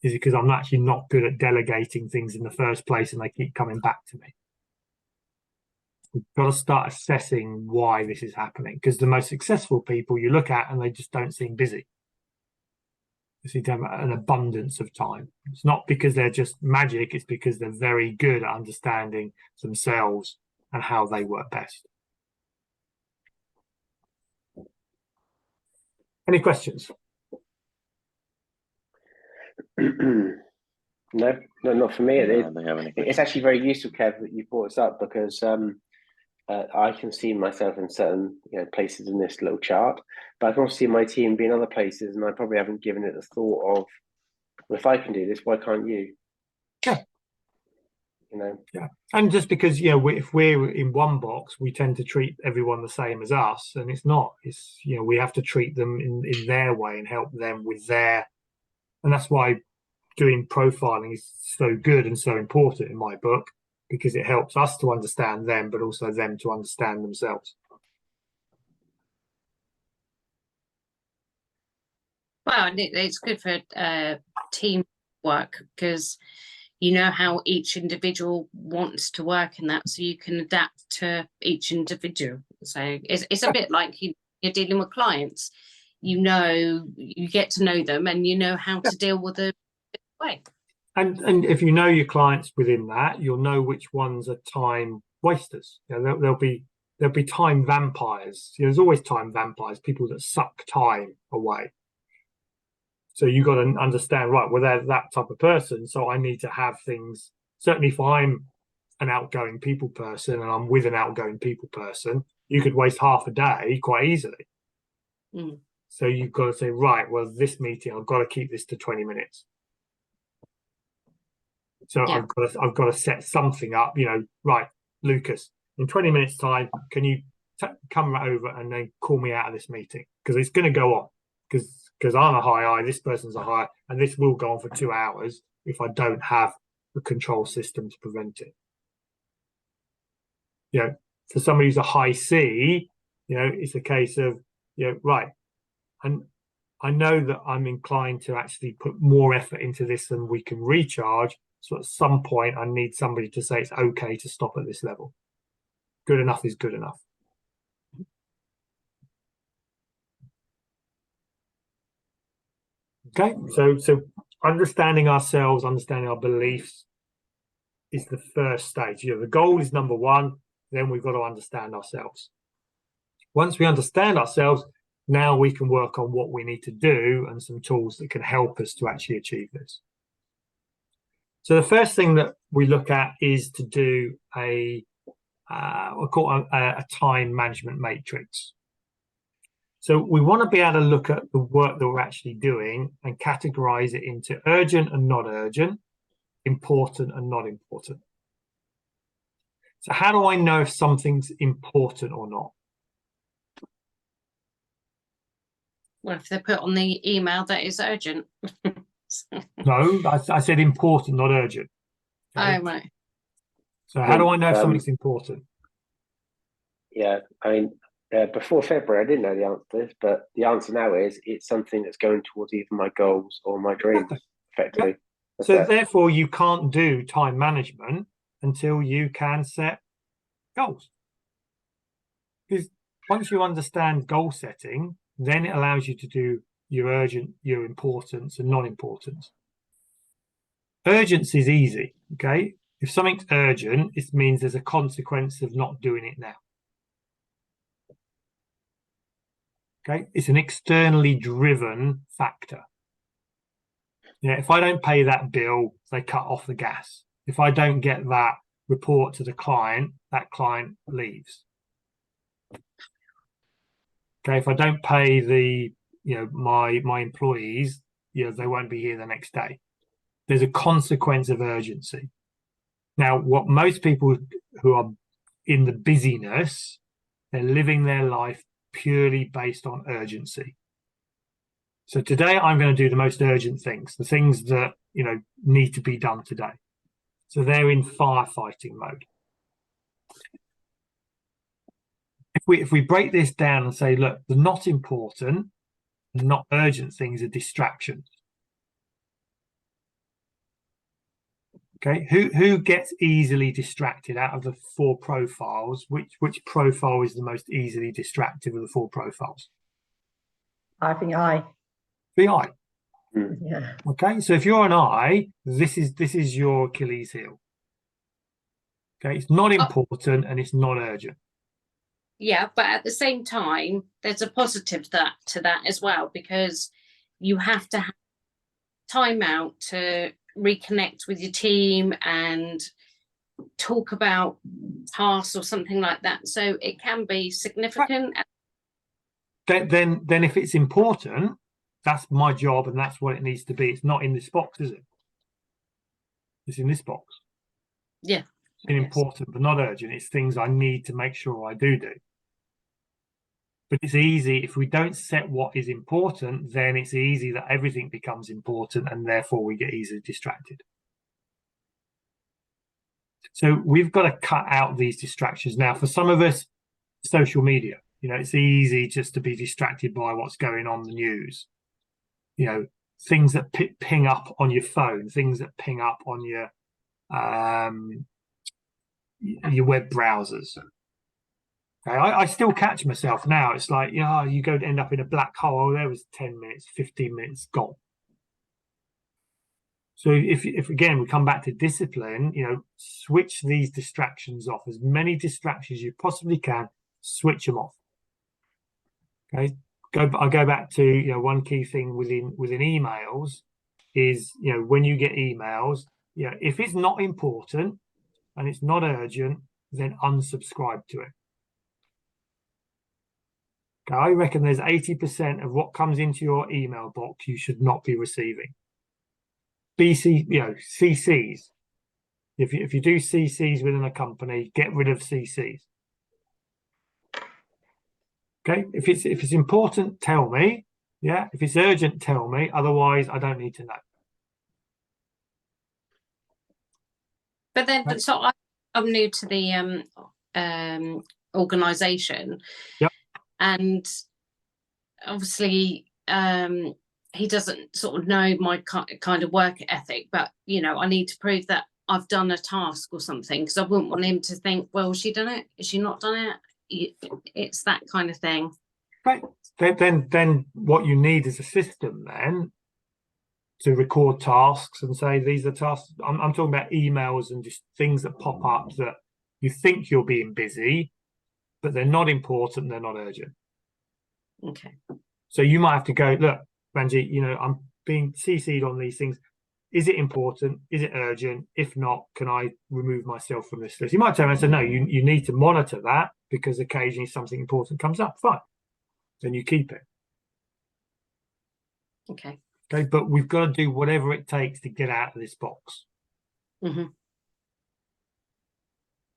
[SPEAKER 1] Is it because I'm actually not good at delegating things in the first place and they keep coming back to me? We've got to start assessing why this is happening, because the most successful people you look at and they just don't seem busy. They seem to have an abundance of time. It's not because they're just magic, it's because they're very good at understanding themselves and how they work best. Any questions?
[SPEAKER 2] No, not for me.
[SPEAKER 3] It's
[SPEAKER 2] actually very useful, Kev, that you brought us up, because I can see myself in certain places in this little chart, but I can also see my team being other places, and I probably haven't given it the thought of, well, if I can do this, why can't you?
[SPEAKER 1] Yeah.
[SPEAKER 2] Yeah.
[SPEAKER 1] And just because if we're in one box, we tend to treat everyone the same as us, and it's not. It's we have to treat them in their way and help them with their, and that's why doing profiling is so good and so important in my book, because it helps us to understand them, but also them to understand themselves.
[SPEAKER 5] Well, it's good for teamwork, because how each individual wants to work in that, so you can adapt to each individual. So it's a bit like you're dealing with clients. You get to know them, and you know how to deal with them. Way.
[SPEAKER 1] And if you know your clients within that, you'll know which ones are time wasters. There'll be time vampires. There's always time vampires, people that suck time away. So you've got to understand, right, well, they're that type of person, so I need to have things. Certainly if I'm an outgoing people person and I'm with an outgoing people person, you could waste half a day quite easily. So you've got to say, right, well, this meeting, I've got to keep this to 20 minutes. So yeah. I've got to set something up, right, Lucas, in 20 minutes time, can you come right over and then call me out of this meeting? Because it's going to go on, because I'm a high I, this person's a high, and this will go on for 2 hours if I don't have the control system to prevent it. For somebody who's a high C, it's a case of, right, and I know that I'm inclined to actually put more effort into this than we can recharge. So at some point, I need somebody to say it's okay to stop at this level. Good enough is good enough. Okay, so understanding ourselves, understanding our beliefs is the first stage. The goal is number one, then we've got to understand ourselves. Once we understand ourselves, now we can work on what we need to do and some tools that can help us to actually achieve this. So the first thing that we look at is to do we'll call it a time management matrix. So we want to be able to look at the work that we're actually doing and categorize it into urgent and not urgent, important and not important. So how do I know if something's important or not?
[SPEAKER 5] Well, if they put on the email that it's urgent.
[SPEAKER 1] No, I said important, not urgent.
[SPEAKER 5] Okay? Oh, right.
[SPEAKER 1] So how do I know if something's important?
[SPEAKER 2] Yeah, I mean, before February, I didn't know the answer to this, but the answer now is it's something that's going towards either my goals or my dreams, effectively.
[SPEAKER 1] Yeah. So therefore, you can't do time management until you can set goals. Because once you understand goal setting, then it allows you to do your urgent, your importance and non-importance. Urgency is easy, okay? If something's urgent, it means there's a consequence of not doing it now. Okay, it's an externally driven factor. Yeah, if I don't pay that bill, they cut off the gas. If I don't get that report to the client, that client leaves. Okay, if I don't pay the, my employees, they won't be here the next day. There's a consequence of urgency. Now, what most people who are in the busyness, they're living their life purely based on urgency. So today I'm going to do the most urgent things, the things that, need to be done today. So they're in firefighting mode. If we break this down and say, look, the not important, not urgent things are distractions. Okay, who gets easily distracted out of the 4 profiles? Which profile is the most easily distracted of the 4 profiles?
[SPEAKER 4] I think I.
[SPEAKER 1] The I.
[SPEAKER 4] Yeah.
[SPEAKER 1] Okay, so if you're an I, this is your Achilles heel. Okay, it's not important and it's not urgent.
[SPEAKER 5] Yeah, but at the same time, there's a positive to that as well, because you have to have time out to reconnect with your team and talk about tasks or something like that. So it can be significant.
[SPEAKER 1] Then if it's important, that's my job and that's what it needs to be. It's not in this box, is it? It's in this box.
[SPEAKER 5] Yeah.
[SPEAKER 1] It's important but not urgent. It's things I need to make sure I do. But it's easy if we don't set what is important, then it's easy that everything becomes important and therefore we get easily distracted. So we've got to cut out these distractions. Now, for some of us, social media, it's easy just to be distracted by what's going on in the news. Things that ping up on your phone, things that ping up on your web browsers. Okay, I still catch myself now. It's like, you go to end up in a black hole. Oh, there was 10 minutes, 15 minutes gone. So if again, we come back to discipline, switch these distractions off. As many distractions you possibly can, switch them off. Okay, I go back to, one key thing within emails is, when you get emails, if it's not important and it's not urgent, then unsubscribe to it. Okay, I reckon there's 80% of what comes into your email box you should not be receiving. CCs. If you do CCs within a company, get rid of CCs. Okay, if it's important, tell me. Yeah, if it's urgent, tell me. Otherwise, I don't need to know.
[SPEAKER 5] But then, right. So I'm new to the organisation.
[SPEAKER 1] Yep.
[SPEAKER 5] And obviously, he doesn't sort of know my kind of work ethic, but I need to prove that I've done a task or something, because I wouldn't want him to think, well, has she done it? Has she not done it? It's that kind of thing.
[SPEAKER 1] Right. Then what you need is a system then to record tasks and say these are tasks. I'm talking about emails and just things that pop up that you think you're being busy, but they're not important, they're not urgent.
[SPEAKER 5] Okay.
[SPEAKER 1] So you might have to go, look, Ranjit, I'm being CC'd on these things. Is it important? Is it urgent? If not, can I remove myself from this list? You might tell me and say, no, you need to monitor that because occasionally something important comes up. Fine. Then you keep it.
[SPEAKER 5] Okay.
[SPEAKER 1] Okay, but we've got to do whatever it takes to get out of this box.
[SPEAKER 5] Mm-hmm.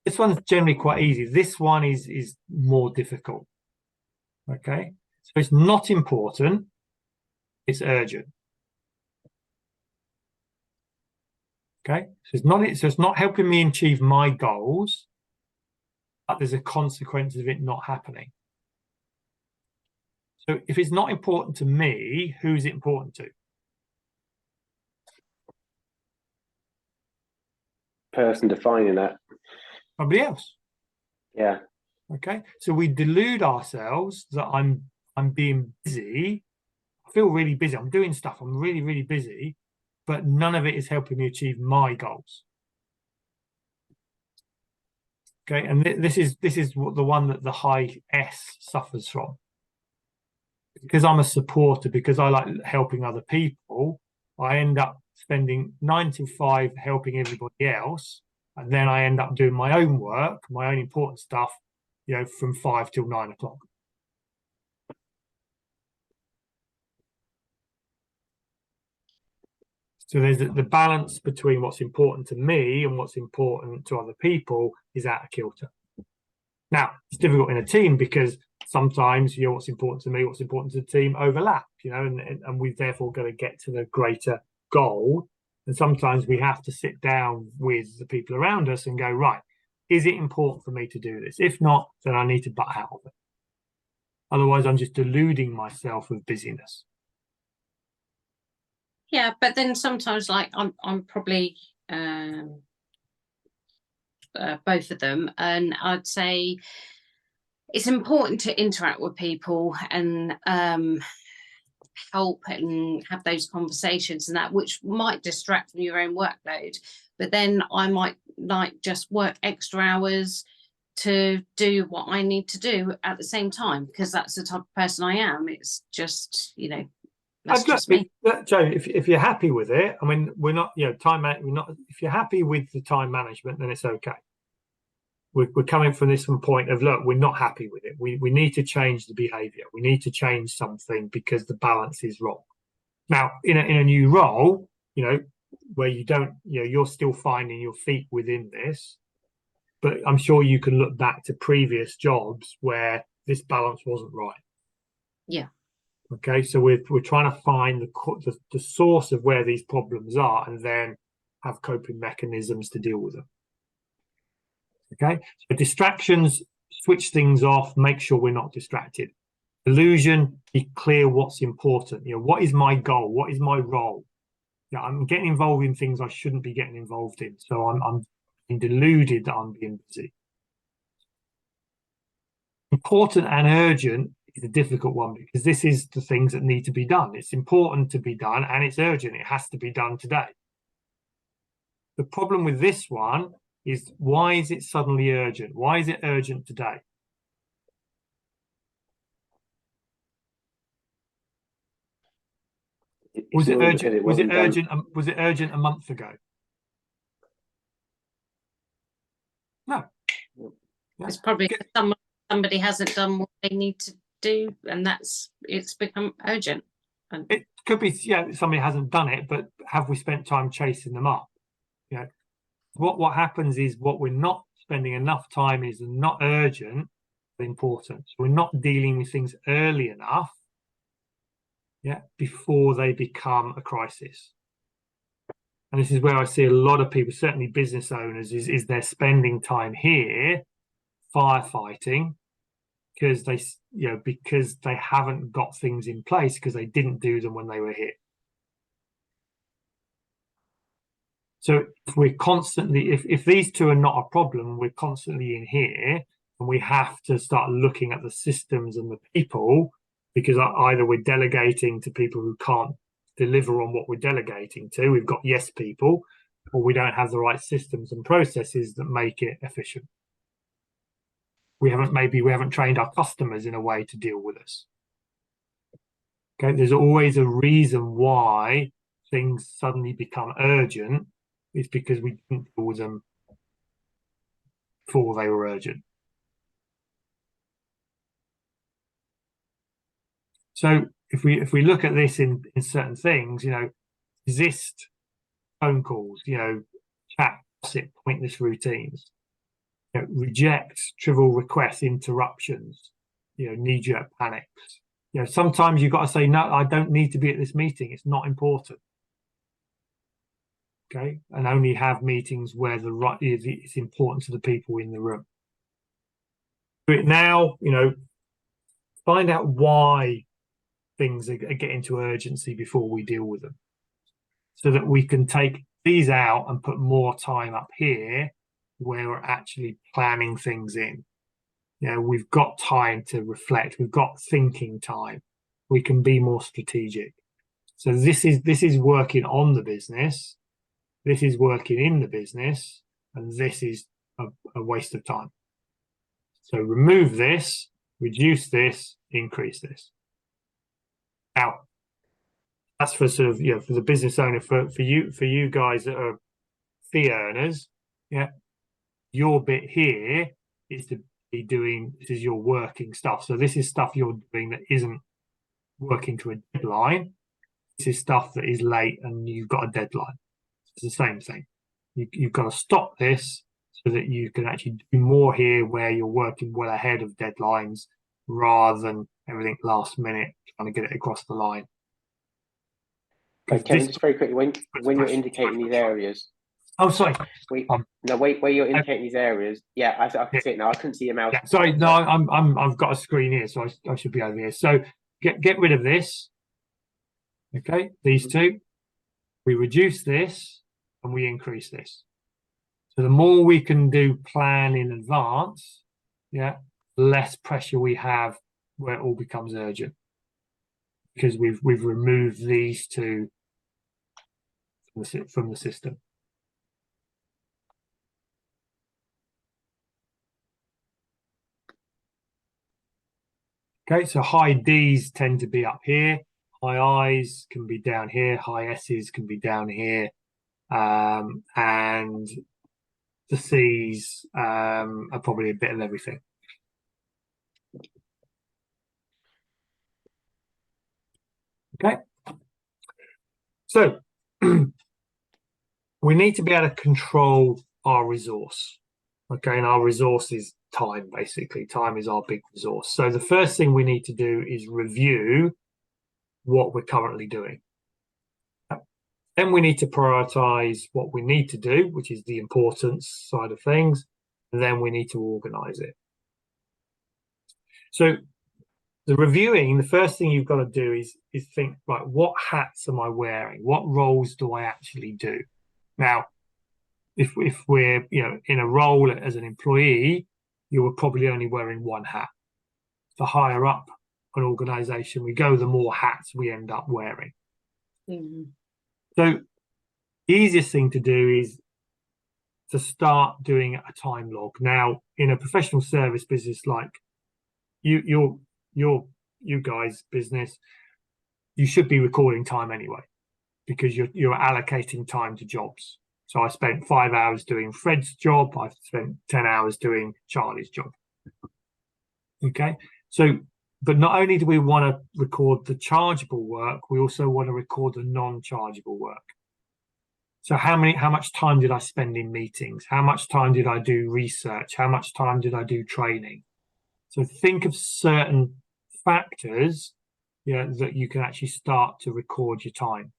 [SPEAKER 1] This one's generally quite easy. This one is more difficult. Okay, so it's not important, it's urgent. Okay, so it's not helping me achieve my goals, but there's a consequence of it not happening. So if it's not important to me, who's it important to?
[SPEAKER 2] Person defining that.
[SPEAKER 1] Somebody else.
[SPEAKER 2] Yeah.
[SPEAKER 1] Okay, so we delude ourselves that I'm being busy. I feel really busy. I'm doing stuff. I'm really, really busy, but none of it is helping me achieve my goals. Okay, and this is what the one that the high S suffers from. Because I'm a supporter, because I like helping other people, I end up spending 9 to 5 helping everybody else, and then I end up doing my own work, my own important stuff, from 5 till 9 o'clock. So there's the balance between what's important to me and what's important to other people is out of kilter. Now, it's difficult in a team because sometimes, what's important to me, what's important to the team overlap, and we've therefore got to get to the greater goal. And sometimes we have to sit down with the people around us and go, right, is it important for me to do this? If not, then I need to butt out of it. Otherwise, I'm just deluding myself with busyness.
[SPEAKER 5] Yeah, but then sometimes, like, I'm probably both of them, and I'd say it's important to interact with people and help and have those conversations and that, which might distract from your own workload. But then I might like just work extra hours to do what I need to do at the same time, because that's the type of person I am. It's just, that's just me.
[SPEAKER 1] Joe, if you're happy with it, I mean, we're not, if you're happy with the time management, then it's okay. We're coming from this point of, look, we're not happy with it. We need to change the behavior. We need to change something because the balance is wrong. Now, in a new role, where you don't, you're still finding your feet within this, but I'm sure you can look back to previous jobs where this balance wasn't right.
[SPEAKER 5] Yeah.
[SPEAKER 1] Okay, so we're trying to find the source of where these problems are and then have coping mechanisms to deal with them. Okay, so distractions, switch things off, make sure we're not distracted. Illusion, be clear what's important. What is my goal? What is my role? I'm getting involved in things I shouldn't be getting involved in. So I'm being deluded that I'm being busy. Important and urgent is a difficult one because this is the things that need to be done. It's important to be done and it's urgent. It has to be done today. The problem with this one is, why is it suddenly urgent? Why is it urgent today? Was it urgent? Was it urgent? Was it urgent a month ago? No.
[SPEAKER 5] It's probably somebody hasn't done what they need to do, and it's become urgent.
[SPEAKER 1] It could be, somebody hasn't done it, but have we spent time chasing them up? What happens is, what we're not spending enough time is not urgent, but important. So we're not dealing with things early enough, before they become a crisis. And this is where I see a lot of people, certainly business owners, is they're spending time here firefighting because they haven't got things in place because they didn't do them when they were here. So if we're constantly, if these two are not a problem, we're constantly in here, and we have to start looking at the systems and the people, because either we're delegating to people who can't deliver on what we're delegating to, we've got yes people, or we don't have the right systems and processes that make it efficient. We haven't trained our customers in a way to deal with us. Okay, there's always a reason why things suddenly become urgent. It's because we didn't deal with them before they were urgent. So if we look at this in certain things, resist phone calls, chat, gossip, pointless routines, reject trivial requests, interruptions, knee-jerk panics. Sometimes you've got to say, no, I don't need to be at this meeting. It's not important. Okay, and only have meetings where it's important to the people in the room. Do it now, find out why things are getting to urgency before we deal with them, so that we can take these out and put more time up here where we're actually planning things in. We've got time to reflect. We've got thinking time. We can be more strategic. So this is working on the business. This is working in the business, and this is a waste of time. So remove this, reduce this, increase this. Now, that's for sort of, for the business owner, for you guys that are fee earners. Yeah, your bit here is to be doing, this is your working stuff. So this is stuff you're doing that isn't working to a deadline. This is stuff that is late and you've got a deadline. It's the same thing. You've got to stop this so that you can actually do more here where you're working well ahead of deadlines rather than everything last minute trying to get it across the line.
[SPEAKER 2] Kevin, just very quickly, when you're indicating these areas.
[SPEAKER 1] Oh, sorry.
[SPEAKER 2] Wait, where you're indicating these areas. Yeah, I can see it now. I couldn't see your mouse.
[SPEAKER 1] Yeah, sorry, no, I've got a screen here, so I should be over here. So get rid of this. Okay, these two. We reduce this and we increase this. So the more we can do plan in advance, yeah, less pressure we have where it all becomes urgent, because we've removed these two from the system. Okay, so high D's tend to be up here, high I's can be down here, high S's can be down here, and the C's are probably a bit of everything. Okay, so we need to be able to control our resource. Okay, and our resource is time, basically. Time is our big resource. So the first thing we need to do is review what we're currently doing. Then we need to prioritize what we need to do, which is the importance side of things. And then we need to organize it. So the reviewing, the first thing you've got to do is think, right, what hats am I wearing? What roles do I actually do? Now, if we're in a role as an employee, you were probably only wearing one hat. The higher up an organization we go, the more hats we end up wearing. Mm-hmm. So the easiest thing to do is to start doing a time log. Now, in a professional service business like you guys' business, you should be recording time anyway, because you're allocating time to jobs. So I spent 5 hours doing Fred's job. I've spent 10 hours doing Charlie's job. Okay. So, but not only do we want to record the chargeable work, we also want to record the non-chargeable work. So how much time did I spend in meetings? How much time did I do research? How much time did I do training? So think of certain factors, that you can actually start to record your time.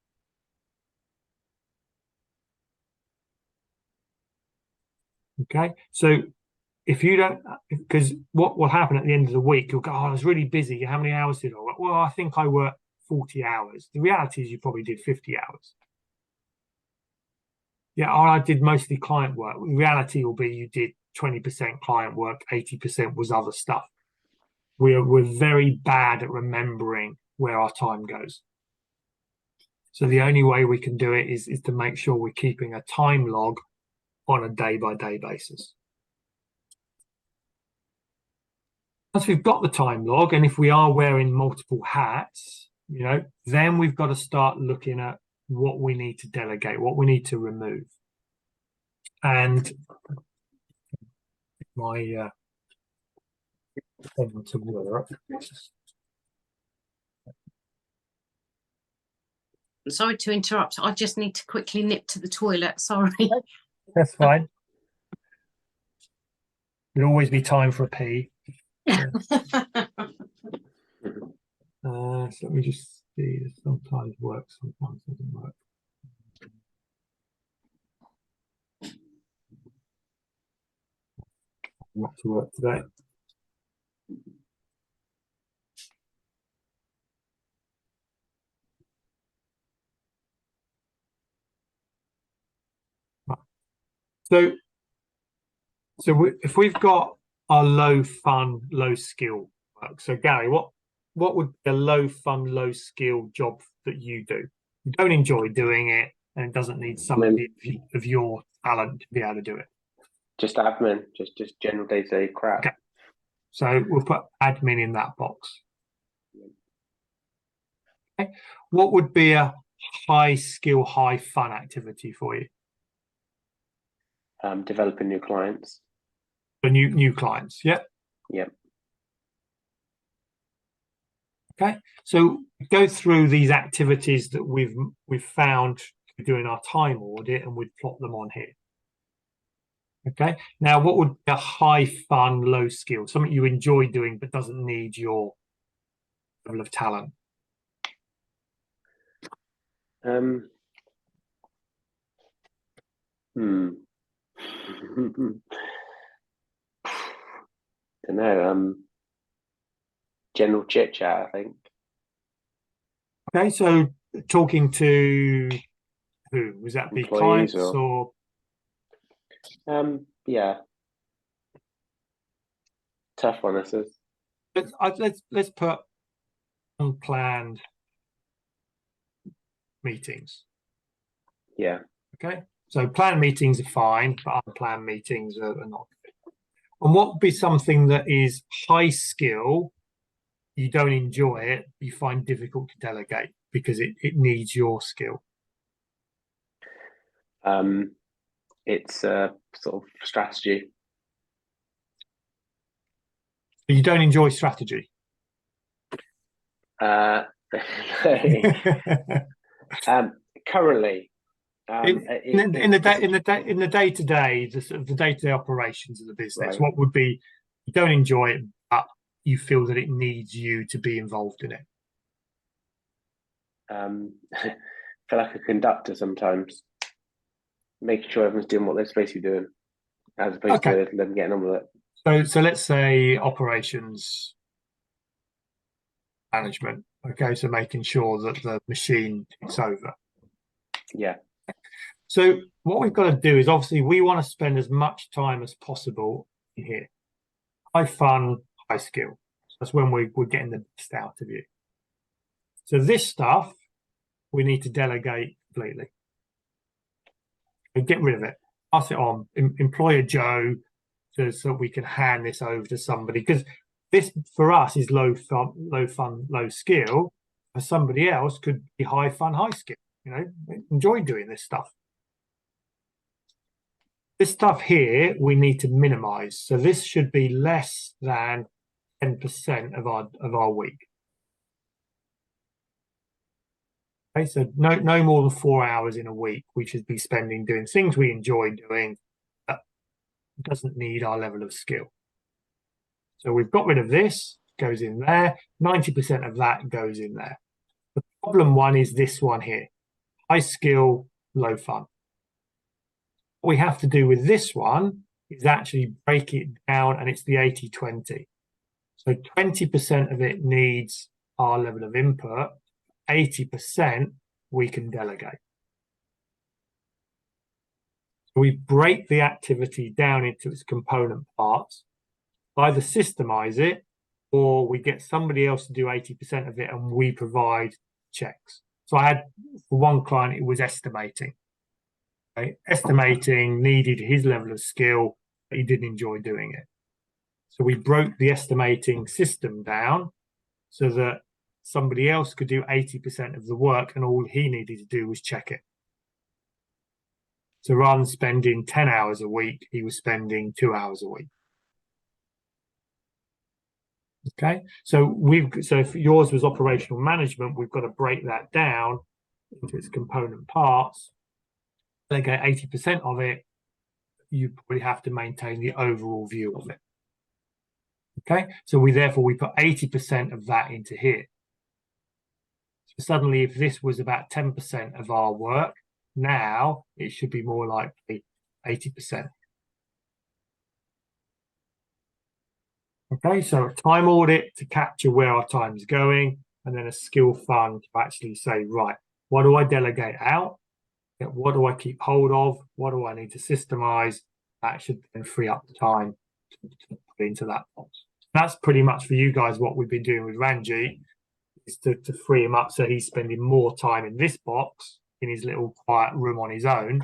[SPEAKER 1] Okay, so if you don't, because what will happen at the end of the week, you'll go, oh, I was really busy. How many hours did I work? Well, I think I worked 40 hours. The reality is you probably did 50 hours. Yeah, I did mostly client work. The reality will be you did 20% client work, 80% was other stuff. We're very bad at remembering where our time goes. So the only way we can do it is to make sure we're keeping a time log on a day-by-day basis. Once we've got the time log, and if we are wearing multiple hats, then we've got to start looking at what we need to delegate, what we need to remove. And my thing to work.
[SPEAKER 5] Sorry to interrupt. I just need to quickly nip to the toilet. Sorry.
[SPEAKER 1] That's fine. There'll always be time for a pee. So let me just see. It sometimes works, sometimes doesn't work. Not to work today. So if we've got our low fun, low skill work. So Gary, what would be a low fun, low skill job that you do? You don't enjoy doing it, and it doesn't need somebody of your talent to be able to do it.
[SPEAKER 2] Just admin, just general day-to-day crap.
[SPEAKER 1] Okay. So we'll put admin in that box. What would be a high skill, high fun activity for you?
[SPEAKER 2] Developing new clients.
[SPEAKER 1] For new clients, yeah.
[SPEAKER 2] Yep.
[SPEAKER 1] Okay, so go through these activities that we've found doing our time audit, and we'd plot them on here. Okay, now what would be a high fun, low skill, something you enjoy doing but doesn't need your level of talent?
[SPEAKER 2] Don't know. General chit chat, I think.
[SPEAKER 1] Okay, so talking to who? Was that be
[SPEAKER 2] Employees
[SPEAKER 1] clients or?
[SPEAKER 2] Yeah. Tough one, this is.
[SPEAKER 1] Let's put unplanned meetings.
[SPEAKER 2] Yeah.
[SPEAKER 1] Okay, so planned meetings are fine, but unplanned meetings are not good. And what would be something that is high skill, you don't enjoy it, you find difficult to delegate because it needs your skill?
[SPEAKER 2] It's sort of strategy.
[SPEAKER 1] You don't enjoy strategy?
[SPEAKER 2] Currently,
[SPEAKER 1] in the day-to-day, the sort of the day-to-day operations of the business,
[SPEAKER 2] right.
[SPEAKER 1] what would be, you don't enjoy it, but you feel that it needs you to be involved in it?
[SPEAKER 2] I feel like a conductor sometimes, making sure everyone's doing what they're supposed to be doing, as opposed to them getting on with it.
[SPEAKER 1] So let's say operations management. Okay, so making sure that the machine is over.
[SPEAKER 2] Yeah.
[SPEAKER 1] So what we've got to do is, obviously we want to spend as much time as possible in here. High fun, high skill. That's when we're getting the best out of you. So this stuff we need to delegate completely. And get rid of it. Pass it on. Employer Joe, so we can hand this over to somebody, because this for us is low fun, low skill. For somebody else could be high fun, high skill. You know, enjoy doing this stuff. This stuff here we need to minimize. So this should be less than 10% of our week. Okay, so no more than 4 hours in a week we should be spending doing things we enjoy doing that doesn't need our level of skill. So we've got rid of this, goes in there. 90% of that goes in there. The problem one is this one here, high skill, low fun. What we have to do with this one is actually break it down, and it's the 80-20. So 20% of it needs our level of input, 80% we can delegate. So we break the activity down into its component parts, either systemize it, or we get somebody else to do 80% of it and we provide checks. So I had, for one client, it was estimating. Okay? Estimating needed his level of skill, but he didn't enjoy doing it. So we broke the estimating system down so that somebody else could do 80% of the work and all he needed to do was check it. So rather than spending 10 hours a week, he was spending 2 hours a week. Okay, so if yours was operational management, we've got to break that down into its component parts. Delegate 80% of it. You probably have to maintain the overall view of it. Okay, so we put 80% of that into here. So suddenly, if this was about 10% of our work, now it should be more likely 80%. Okay, so a time audit to capture where our time's going, and then a skill fund to actually say, right, what do I delegate out? What do I keep hold of? What do I need to systemize? That should then free up the time to put into that box. That's pretty much for you guys what we've been doing with Ranjit, is to free him up so he's spending more time in this box, in his little quiet room on his own,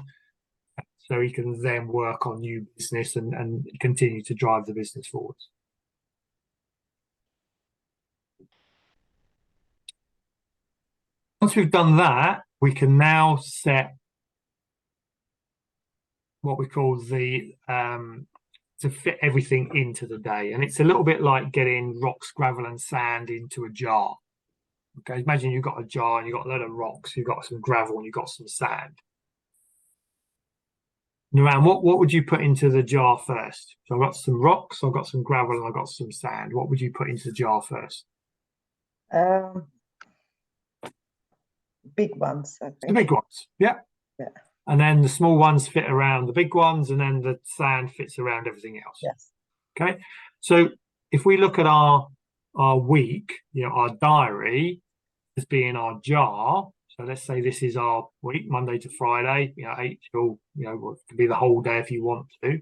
[SPEAKER 1] so he can then work on new business and continue to drive the business forwards. Once we've done that, we can now set what we call the to fit everything into the day. And it's a little bit like getting rocks, gravel and sand into a jar. Okay, imagine you've got a jar and you've got a load of rocks, you've got some gravel and you've got some sand. Now, what would you put into the jar first? So I've got some rocks, I've got some gravel and I've got some sand. What would you put into the jar first?
[SPEAKER 4] Big ones, I think.
[SPEAKER 1] The big ones, yeah.
[SPEAKER 4] Yeah.
[SPEAKER 1] And then the small ones fit around the big ones, and then the sand fits around everything else.
[SPEAKER 4] Yes.
[SPEAKER 1] Okay. So if we look at our week, our diary as being our jar. So let's say this is our week, Monday to Friday, 8 till, it could be the whole day if you want to.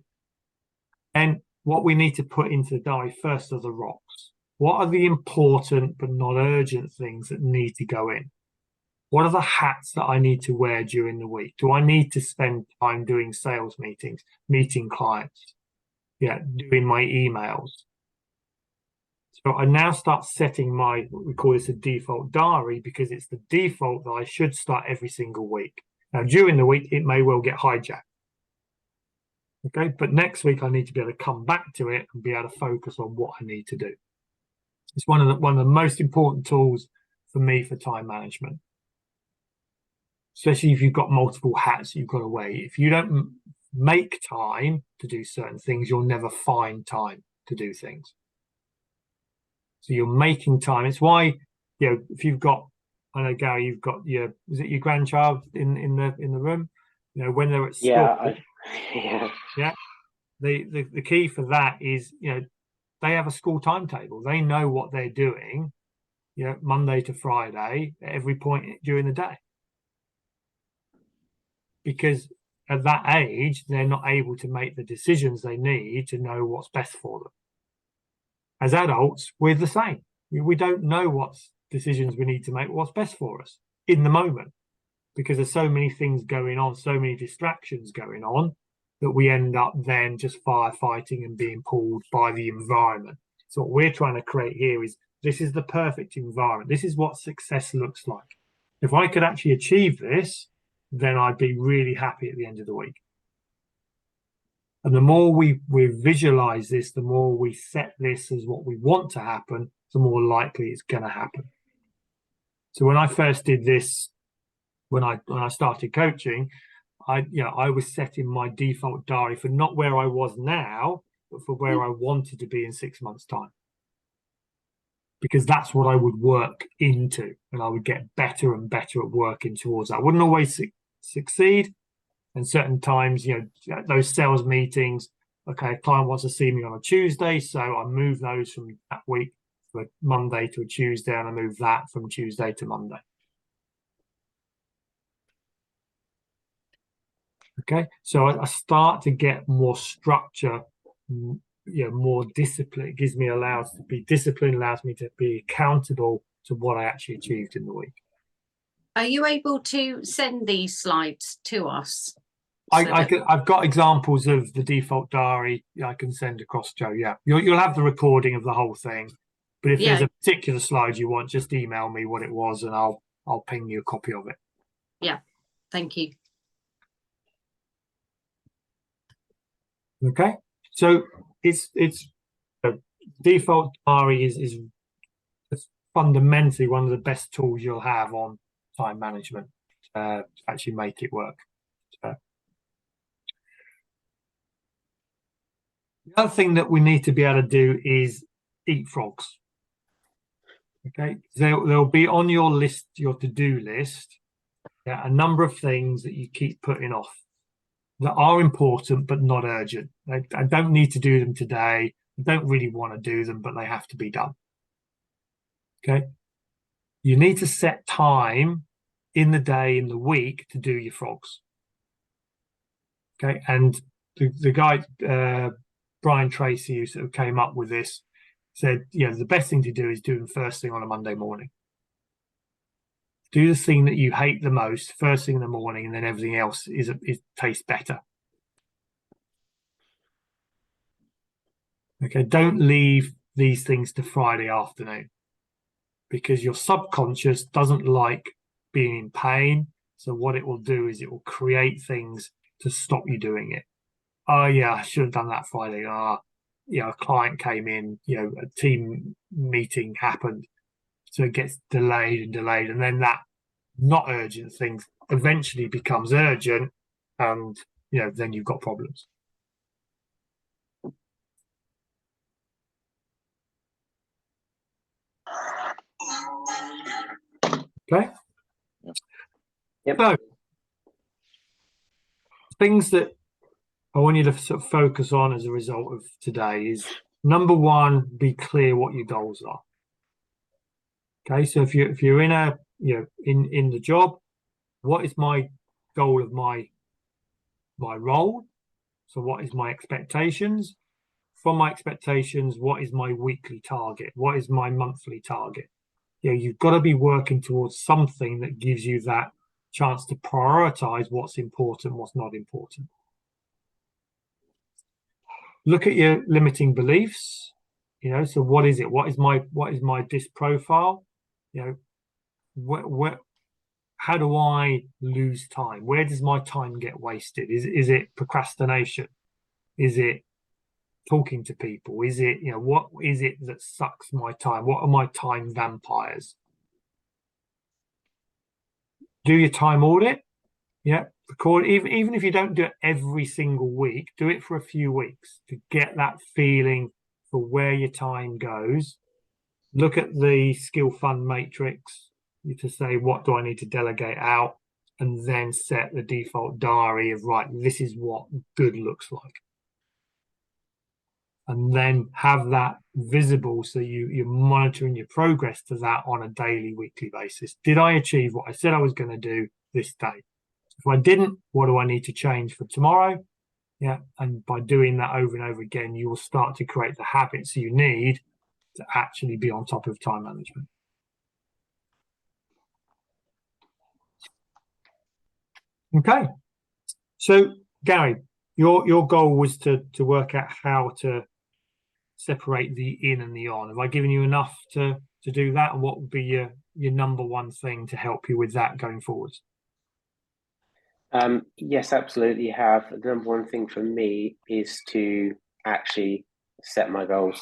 [SPEAKER 1] And what we need to put into the diary first are the rocks. What are the important but not urgent things that need to go in? What are the hats that I need to wear during the week? Do I need to spend time doing sales meetings, meeting clients, doing my emails? So I now start setting we call this a default diary, because it's the default that I should start every single week. Now, during the week, it may well get hijacked. Okay, but next week I need to be able to come back to it and be able to focus on what I need to do. It's one of the most important tools for me for time management. Especially if you've got multiple hats you've got to wear. If you don't make time to do certain things, you'll never find time to do things. So you're making time. It's why, if you've got, I know, Gary, you've got is it your grandchild in the room? When they're at school. Yeah. The key for that is, they have a school timetable. They know what they're doing, Monday to Friday at every point during the day. Because at that age, they're not able to make the decisions they need to know what's best for them. As adults, we're the same. We don't know what decisions we need to make, what's best for us in the moment, because there's so many things going on, so many distractions going on, that we end up then just firefighting and being pulled by the environment. So what we're trying to create here is, this is the perfect environment. This is what success looks like. If I could actually achieve this, then I'd be really happy at the end of the week. And the more we visualize this, the more we set this as what we want to happen, the more likely it's going to happen. So when I first did this, when I started coaching, I was setting my default diary for not where I was now, but for where I wanted to be in 6 months' time. Because that's what I would work into, and I would get better and better at working towards that. I wouldn't always succeed. And certain times, those sales meetings, okay, a client wants to see me on a Tuesday, so I move those from that week to a Monday to a Tuesday, and I move that from Tuesday to Monday. Okay, so I start to get more structure, more discipline. It gives me, allows to be disciplined, allows me to be accountable to what I actually achieved in the week.
[SPEAKER 5] Are you able to send these slides to us?
[SPEAKER 1] I've got examples of the default diary I can send across, Joe. Yeah, you'll have the recording of the whole thing. But if there's a particular slide you want, just email me what it was, and I'll ping you a copy of it.
[SPEAKER 5] Yeah, thank you.
[SPEAKER 1] Okay, so it's default diary is fundamentally one of the best tools you'll have on time management to actually make it work. The other thing that we need to be able to do is eat frogs. Okay, there'll be on your list, your to-do list, a number of things that you keep putting off that are important but not urgent. I don't need to do them today. I don't really want to do them, but they have to be done. Okay, you need to set time in the day, in the week, to do your frogs. Okay, and the guy Brian Tracy, who sort of came up with this, said, the best thing to do is do them first thing on a Monday morning. Do the thing that you hate the most first thing in the morning, and then everything else tastes better. Okay, don't leave these things to Friday afternoon, because your subconscious doesn't like being in pain. So what it will do is it will create things to stop you doing it. Oh yeah, I should have done that Friday. A client came in, a team meeting happened. So it gets delayed and delayed. And then that not urgent thing eventually becomes urgent. And, then you've got problems. Okay.
[SPEAKER 2] Yep.
[SPEAKER 1] So things that I want you to sort of focus on as a result of today is, number one, be clear what your goals are. Okay, so if you're in in the job, what is my goal of my role? So what is my expectations? From my expectations, what is my weekly target? What is my monthly target? You've got to be working towards something that gives you that chance to prioritize what's important, what's not important. Look at your limiting beliefs. So what is it? What is my DISC profile? How do I lose time? Where does my time get wasted? Is it procrastination? Is it talking to people? Is it, what is it that sucks my time? What are my time vampires? Do your time audit. Record, even if you don't do it every single week, do it for a few weeks to get that feeling for where your time goes. Look at the skill fund matrix to say, what do I need to delegate out? And then set the default diary of, right, this is what good looks like. And then have that visible so you're monitoring your progress to that on a daily, weekly basis. Did I achieve what I said I was going to do this day? If I didn't, what do I need to change for tomorrow? And by doing that over and over again, you will start to create the habits you need to actually be on top of time management. Okay. So Gary, your goal was to work out how to separate the in and the on. Have I given you enough to do that? And what would be your number one thing to help you with that going forwards?
[SPEAKER 2] Yes, absolutely have. The number one thing for me is to actually set my goals,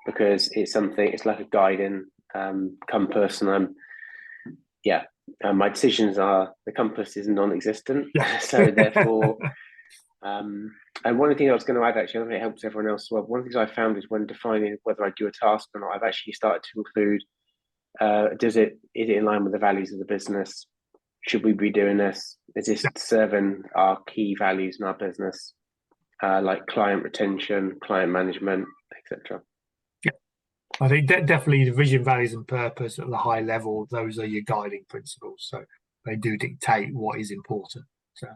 [SPEAKER 2] because it's like a guiding compass, and my decisions the compass is non-existent.
[SPEAKER 1] Yeah.
[SPEAKER 2] So therefore, and one of the things I was going to add, actually, I think it helps everyone else as well. One of the things I found is when defining whether I do a task or not, I've actually started to include, is it in line with the values of the business? Should we be doing this? Is this serving our key values in our business, like client retention, client management, etc.?
[SPEAKER 1] Yeah, I think definitely the vision, values, and purpose at the high level, those are your guiding principles. So they do dictate what is important. So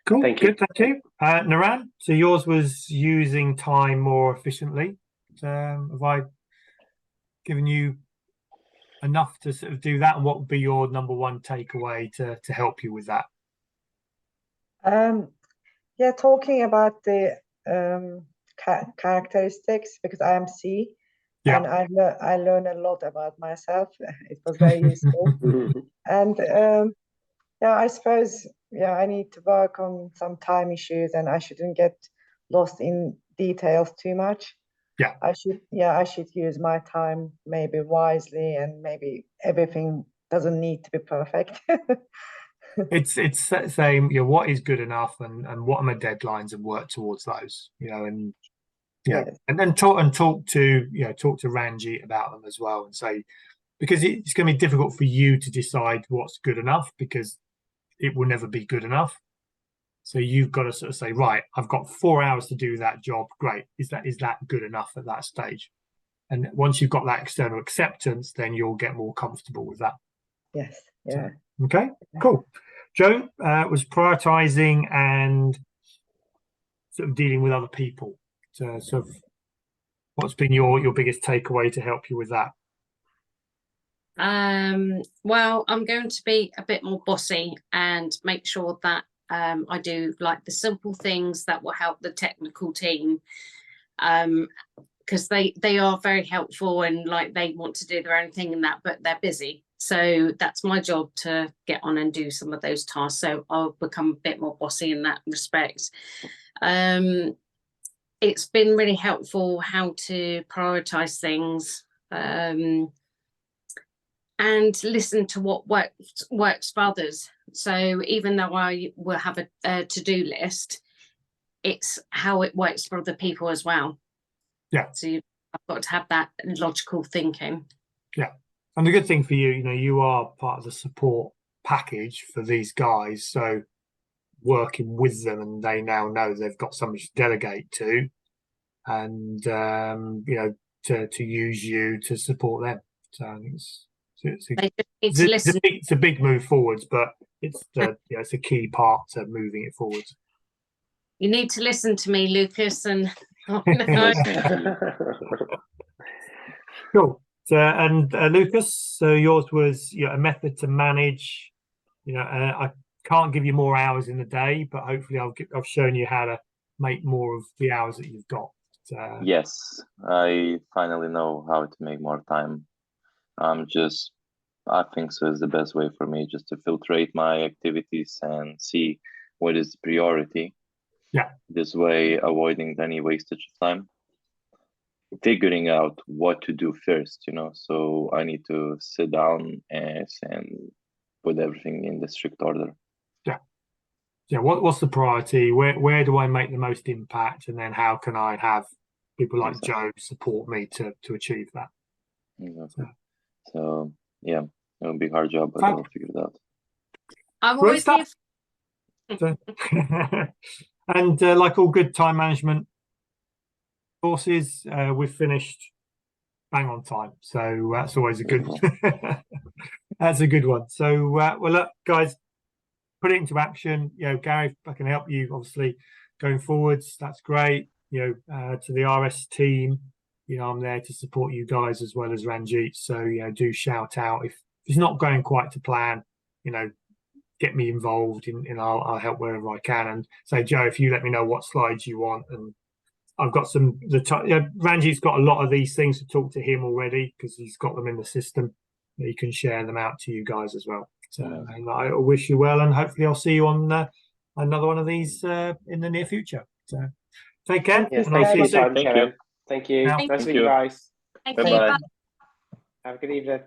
[SPEAKER 1] cool.
[SPEAKER 2] Thank you.
[SPEAKER 1] Good, thank you. Naran, so yours was using time more efficiently. Have I given you enough to sort of do that, and what would be your number one takeaway to help you with that?
[SPEAKER 4] Talking about the characteristics, because I am C, and I learned a lot about myself. It was very useful. And I suppose I need to work on some time issues, and I shouldn't get lost in details too much. I should use my time maybe wisely, and maybe everything doesn't need to be perfect.
[SPEAKER 1] It's saying, what is good enough, and what are my deadlines, and work towards those, and then talk to Ranjit about them as well, and say, because it's going to be difficult for you to decide what's good enough, because it will never be good enough. So you've got to sort of say, right, I've got 4 hours to do that job. Great. Is that good enough at that stage? And once you've got that external acceptance, then you'll get more comfortable with that.
[SPEAKER 4] Yes. Yeah.
[SPEAKER 1] So, okay, cool. Joan was prioritizing and sort of dealing with other people. So sort of, what's been your biggest takeaway to help you with that?
[SPEAKER 5] Well, I'm going to be a bit more bossy and make sure that I do like the simple things that will help the technical team, because they are very helpful, and like they want to do their own thing and that, but they're busy. So that's my job, to get on and do some of those tasks. So I'll become a bit more bossy in that respect. It's been really helpful how to prioritize things, and listen to what works for others. So even though I will have a to-do list, it's how it works for other people as well.
[SPEAKER 1] Yeah.
[SPEAKER 5] So I've got to have that logical thinking.
[SPEAKER 1] Yeah. And the good thing for you, you are part of the support package for these guys. So working with them, and they now know they've got somebody to delegate to, and to use you to support them. So I think it's a big move forwards, but it's it's a key part to moving it forwards.
[SPEAKER 5] You need to listen to me, Lucas, and
[SPEAKER 1] Cool. So, and Lucas, so yours was a method to manage. I can't give you more hours in the day, but hopefully I've shown you how to make more of the hours that you've got.
[SPEAKER 3] Yes, I finally know how to make more time. I think so is the best way for me, just to filtrate my activities and see what is the priority.
[SPEAKER 1] Yeah.
[SPEAKER 3] This way, avoiding any wastage of time. Figuring out what to do first, so I need to sit down and put everything in the strict order.
[SPEAKER 1] What's the priority? Where do I make the most impact, and then how can I have people like Joe support me to achieve that?
[SPEAKER 3] Exactly. So yeah, it'll be a hard job, but I'll figure it out.
[SPEAKER 5] I'm always here.
[SPEAKER 1] And like all good time management courses, we've finished bang on time, so that's always a good that's a good one. So well, look, guys, put it into action. Gary, if I can help you, obviously, going forwards, that's great. To the RS team, I'm there to support you guys as well as Ranjit. So do shout out if it's not going quite to plan. Get me involved, and I'll help wherever I can. And say, Joe, if you let me know what slides you want, and I've got Ranjit's got a lot of these things to talk to him already, because he's got them in the system. He can share them out to you guys as well. So and I wish you well, and hopefully I'll see you on another one of these in the near future. So take care.
[SPEAKER 2] Yes,
[SPEAKER 1] and I'll see you soon.
[SPEAKER 2] Thank you. Nice to meet you guys.
[SPEAKER 5] Thank
[SPEAKER 3] you.
[SPEAKER 2] Have a good evening.